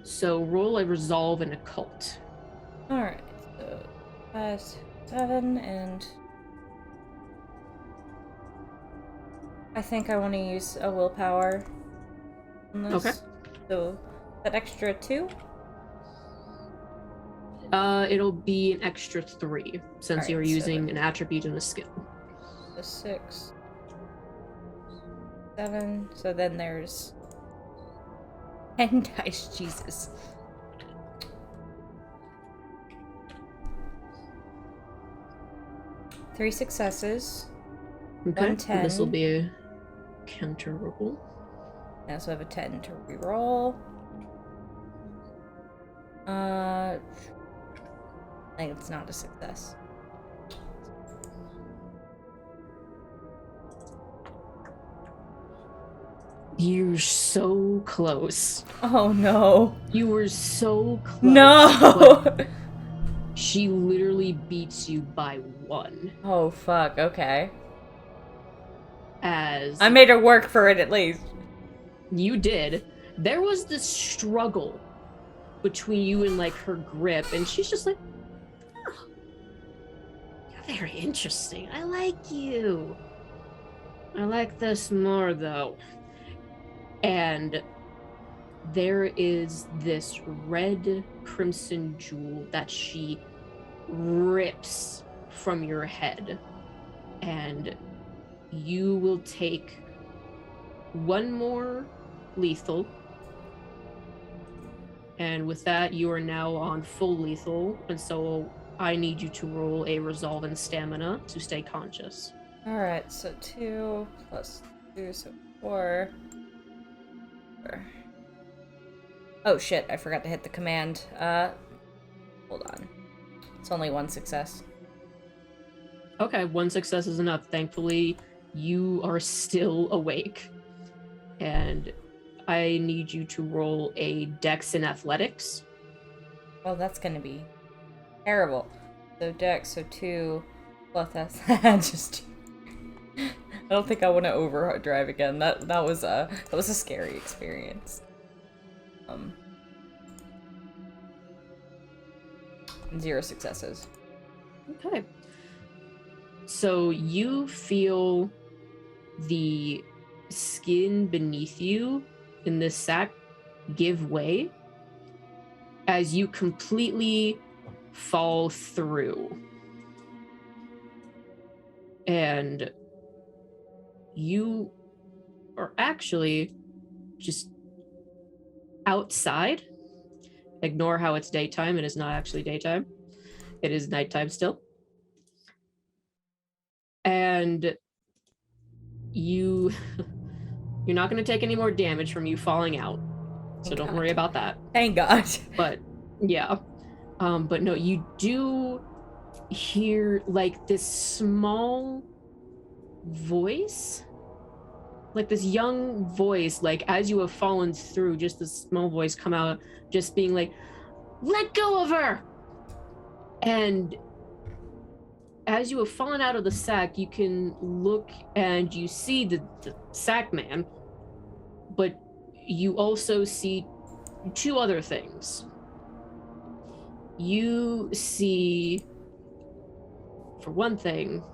So roll a resolve and occult. Alright, so 7 and... I think I want to use a willpower on this. Okay. So, that extra 2? It'll be an extra 3, since you're using an attribute and a skill. So 6. 7, so then there's 10 dice, Jesus. Three successes. Okay. 1 10. This will be a counter roll. I also have a 10 to reroll. I think it's not a success. You're so close. Oh no. You were so close. No! She literally beats you by 1. Oh fuck, okay. As I made her work for it at least. You did. There was this struggle between you and like her grip, and she's just like, Very interesting. I like you. I like this more, though. And there is this red crimson jewel that she rips from your head. And you will take one more lethal. And with that, you are now on full lethal. And so I need you to roll a resolve and stamina to stay conscious. Alright, so 2 plus 2, so 4. Oh shit, I forgot to hit the command. Hold on. It's only 1 success. Okay, 1 success is enough. Thankfully, you are still awake. And I need you to roll a dex in athletics. Well, that's gonna be terrible. So dex, so 2 plus S. Just I don't think I want to overdrive again. That was a scary experience. 0 successes. Okay. So you feel the skin beneath you in this sack give way as you completely fall through. And you are actually just outside. Ignore how it's daytime. It is not actually daytime. It is nighttime still. And you're not going to take any more damage from you falling out. So don't worry about that. Thank God. But yeah. But no, you do hear like this small voice, like this young voice, like as you have fallen through, just this small voice come out, just being like, "Let go of her!" And as you have fallen out of the sack, you can look and you see the sackman, but you also see 2 other things. You see, for one thing,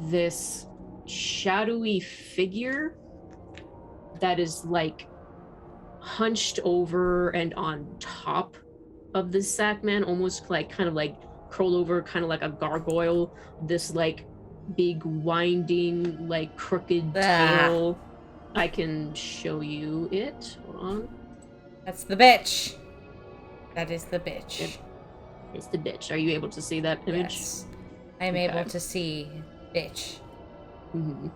this shadowy figure that is like hunched over and on top of the sackman, almost like kind of like curled over, kind of like a gargoyle. This like big winding, like crooked tail. I can show you it. Hold on. That's the bitch. That is the bitch. It's the bitch. Are you able to see that image? Yes. I'm able to see bitch. Mm-hmm.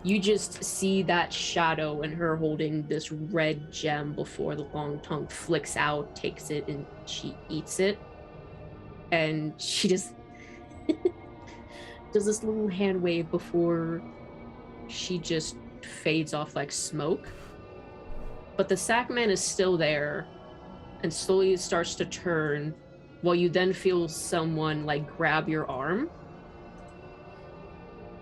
You just see that shadow and her holding this red gem before the long tongue flicks out, takes it, and she eats it. And she just does this little hand wave before she just fades off like smoke. But the sackman is still there and slowly starts to turn while you then feel someone like grab your arm.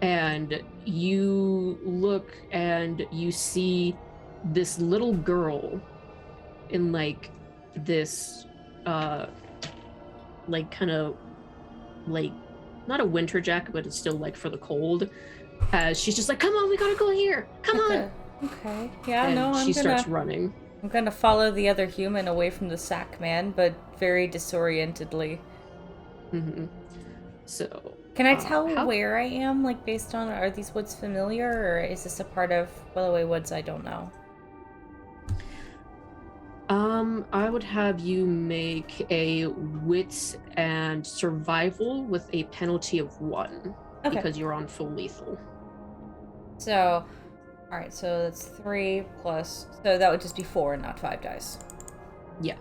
And you look and you see this little girl in like this like kind of like not a winter jacket, but it's still like for the cold, as she's just like, "Come on, we gotta go here, come on." Okay, yeah. And no, she starts running. I'm gonna follow the other human away from the sackman, but very disorientedly. Mm-hmm. So can I tell where I am, like based on, are these woods familiar, or is this a part of Willoway Woods I don't know? I would have you make a wits and survival with a penalty of 1, because you're on full lethal. So, all right, so that's 3 plus, so that would just be 4 and not 5 dice. Yeah.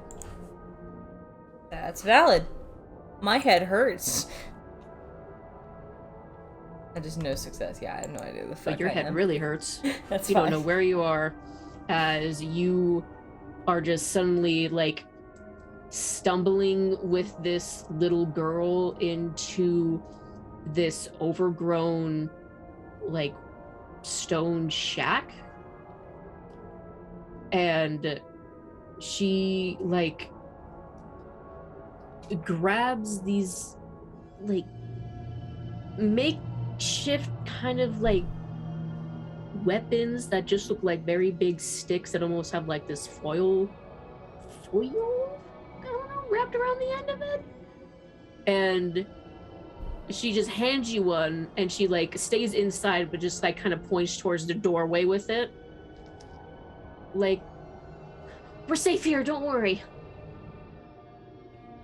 That's valid. My head hurts. That is no success. Yeah, I have no idea the fuck. But your head really hurts. That's you fine. don't know where you are, as you are just suddenly like stumbling with this little girl into this overgrown like stone shack. And she like grabs these like makeshift kind of like weapons that just look like very big sticks that almost have like this foil, I don't know, wrapped around the end of it. And she just hands you one, and she like stays inside, but just like kind of points towards the doorway with it. Like, we're safe here, don't worry.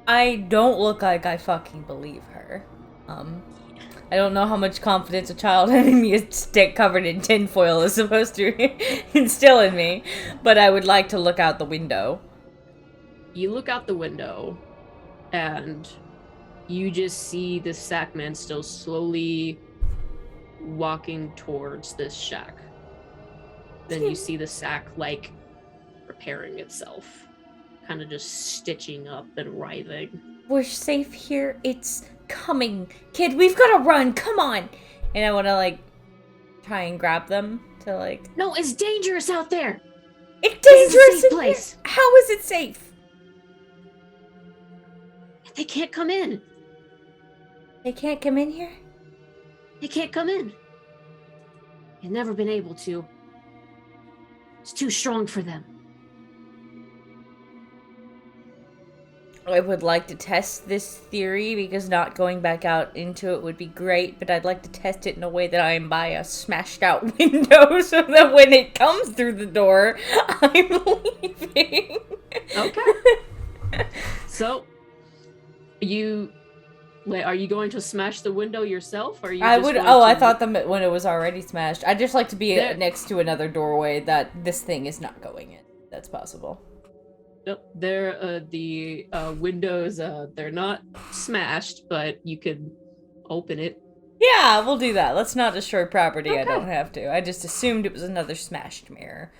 I don't look like I fucking believe her. I don't know how much confidence a child handing me a stick covered in tinfoil is supposed to instill in me, but I would like to look out the window. You look out the window, and you just see the sackman still slowly walking towards this shack. Then you see the sack, like, repairing itself. Kind of just stitching up and writhing. We're safe here. It's coming. Kid, we've got to run. Come on. And I want to, like, try and grab them to, like... No, it's dangerous out there. It's dangerous safe place. How is it safe? They can't come in. They can't come in here? They can't come in. They've never been able to. It's too strong for them. I would like to test this theory because not going back out into it would be great, but I'd like to test it in a way that I'm by a smashed out window so that when it comes through the door, I'm leaving. Okay. So, are you going to smash the window yourself? Or are you I thought the window was already smashed. I'd just like to be next to another doorway that this thing is not going in. That's possible. Nope, the windows, they're not smashed, but you could open it. Yeah, we'll do that. Let's not destroy property. Okay. I don't have to. I just assumed it was another smashed mirror.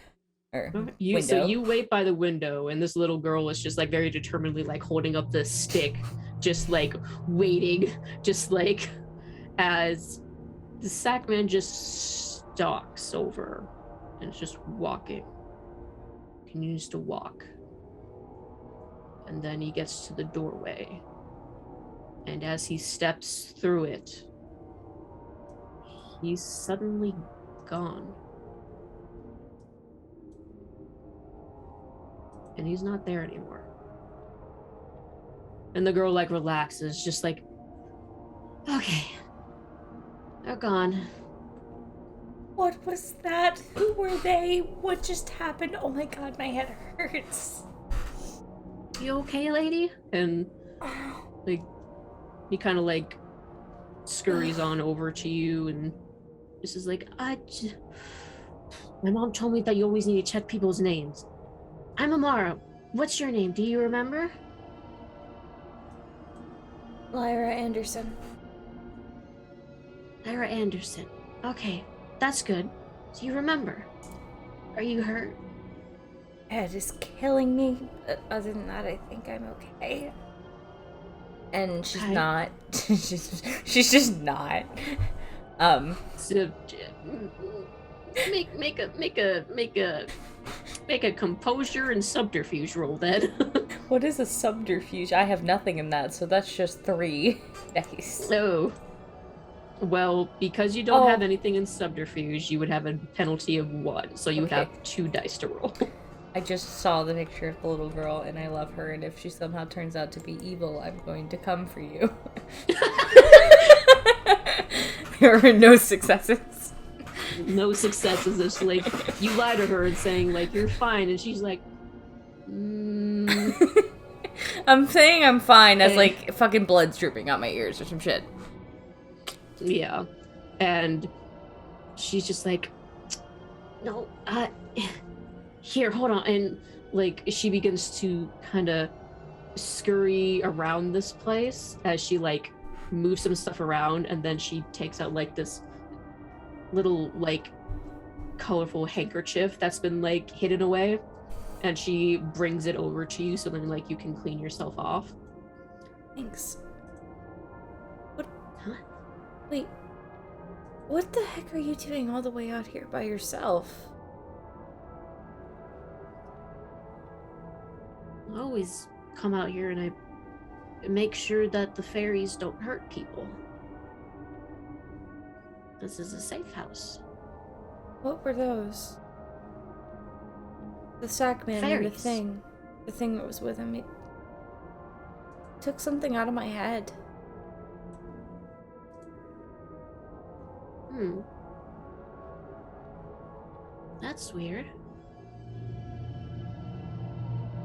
Window. So you wait by the window, and this little girl is just like very determinedly like holding up this stick, just like waiting, just like as the sackman just stalks over and is just walking. Continues to walk. And then he gets to the doorway. And as he steps through it, he's suddenly gone. And he's not there anymore. And the girl like relaxes, just like, okay, they're gone. What was that? Who were they? What just happened? Oh my god, my head hurts. You okay, lady? And like he kind of like scurries on over to you, and this is like, my mom told me that you always need to check people's names. I'm Amara. What's your name? Do you remember? Lyra Anderson. Lyra Anderson. Okay, that's good. Do you remember? Are you hurt? Head is killing me. Other than that, I think I'm okay. And she's not. she's just not. So, make a composure and subterfuge roll then. What is a subterfuge? I have nothing in that, so that's just 3 dice. Oh. Well, because you don't have anything in subterfuge, you would have a penalty of 1, so you would have 2 dice to roll. I just saw the picture of the little girl, and I love her, and if she somehow turns out to be evil, I'm going to come for you. There are no successes. No successes. It's like, you lie to her and saying, like, you're fine, and she's like, I'm saying I'm fine as, like, fucking blood's dripping out my ears or some shit. Yeah. And she's just like, no, here, hold on. And like she begins to kind of scurry around this place as she like moves some stuff around, and then she takes out like this little like colorful handkerchief that's been like hidden away, and she brings it over to you so then like you can clean yourself off. Thanks. What? Huh? Wait. What the heck are you doing all the way out here by yourself? I always come out here and I make sure that the fairies don't hurt people. This is a safe house. What were those? The sackman and the Fairies. thing that was with him. It took something out of my head. That's weird.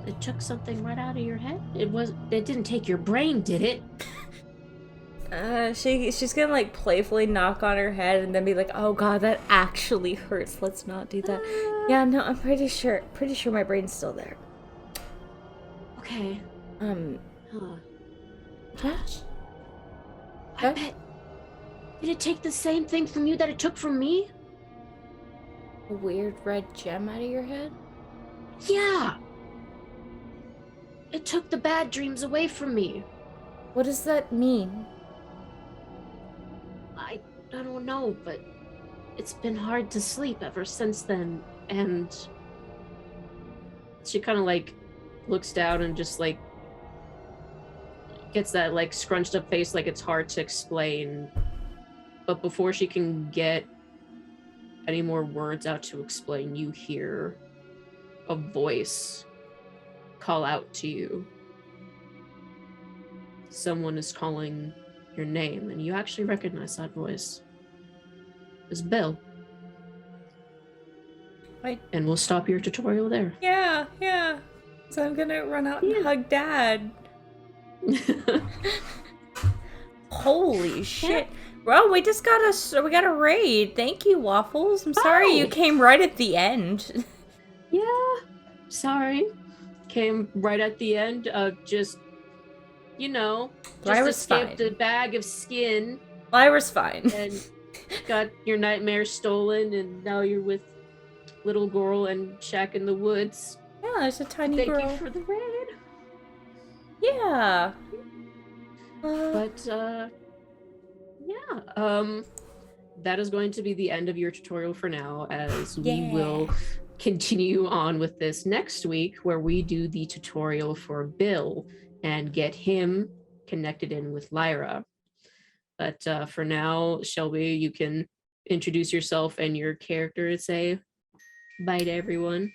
It took something right out of your head? It didn't take your brain, did it? She's gonna like playfully knock on her head and then be like, "Oh God, that actually hurts. Let's not do that." Yeah, no, I'm pretty sure my brain's still there. Okay. Huh? I bet. Did it take the same thing from you that it took from me? A weird red gem out of your head? Yeah. It took the bad dreams away from me. What does that mean? I don't know, but it's been hard to sleep ever since then, and she kind of like looks down and just like gets that like scrunched up face, like it's hard to explain. But before she can get any more words out to explain, you hear a voice call out to you. Someone is calling your name, and you actually recognize that voice. It's Bill. And we'll stop your tutorial there. Yeah. So I'm gonna run out and hug Dad. Holy shit. Bro, we got a raid. Thank you, Waffles. I'm sorry you came right at the end. Yeah, sorry. Came right at the end. Just escaped a bag of skin. Lyra's fine. And got your nightmare stolen, and now you're with little girl and Shack in the woods. Yeah, there's a tiny girl. Thank you for the raid. Yeah. That is going to be the end of your tutorial for now, as we will continue on with this next week, where we do the tutorial for Bill and get him connected in with Lyra. But for now, Shelby, you can introduce yourself and your character and say bye to everyone.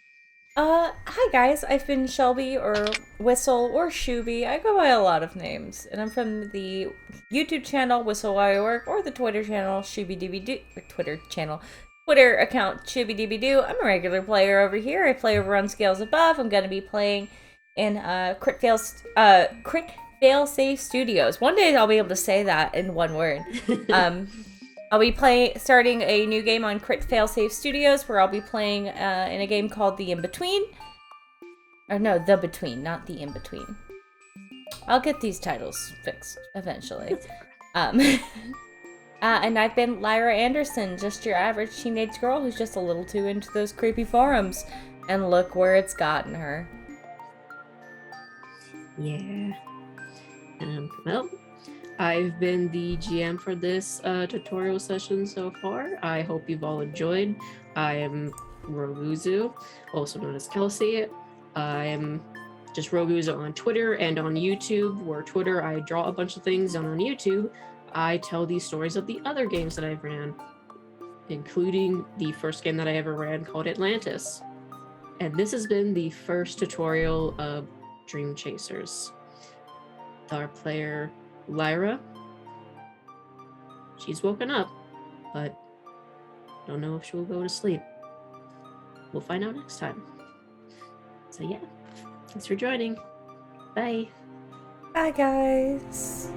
Hi guys, I've been Shelby or Whistle or Shooby. I go by a lot of names, and I'm from the YouTube channel Whistle While I Work, or the Twitter channel ShoobyDoobyDoo, Twitter account ShoobyDoobyDoo. I'm a regular player over here. I play over on Scales Above. I'm gonna be playing in Crit Fail Safe Studios. One day I'll be able to say that in one word. I'll be starting a new game on Crit Fail Safe Studios, where I'll be playing in a game called The In-Between. Or no, The Between, not The In-Between. I'll get these titles fixed eventually. And I've been Lyra Anderson, just your average teenage girl who's just a little too into those creepy forums. And look where it's gotten her. Yeah. Well, I've been the GM for this tutorial session so far. I hope you've all enjoyed. I am Rogue Uzu, also known as Kelsey. I am just Rogue Uzu on Twitter and on YouTube, where Twitter I draw a bunch of things, and on YouTube I tell these stories of the other games that I've ran, including the first game that I ever ran called Atlantis. And this has been the first tutorial of Dream Chasers. Our player Lyra, she's woken up, but don't know if she'll go to sleep. We'll find out next time. So yeah, thanks for joining. Bye. Bye guys.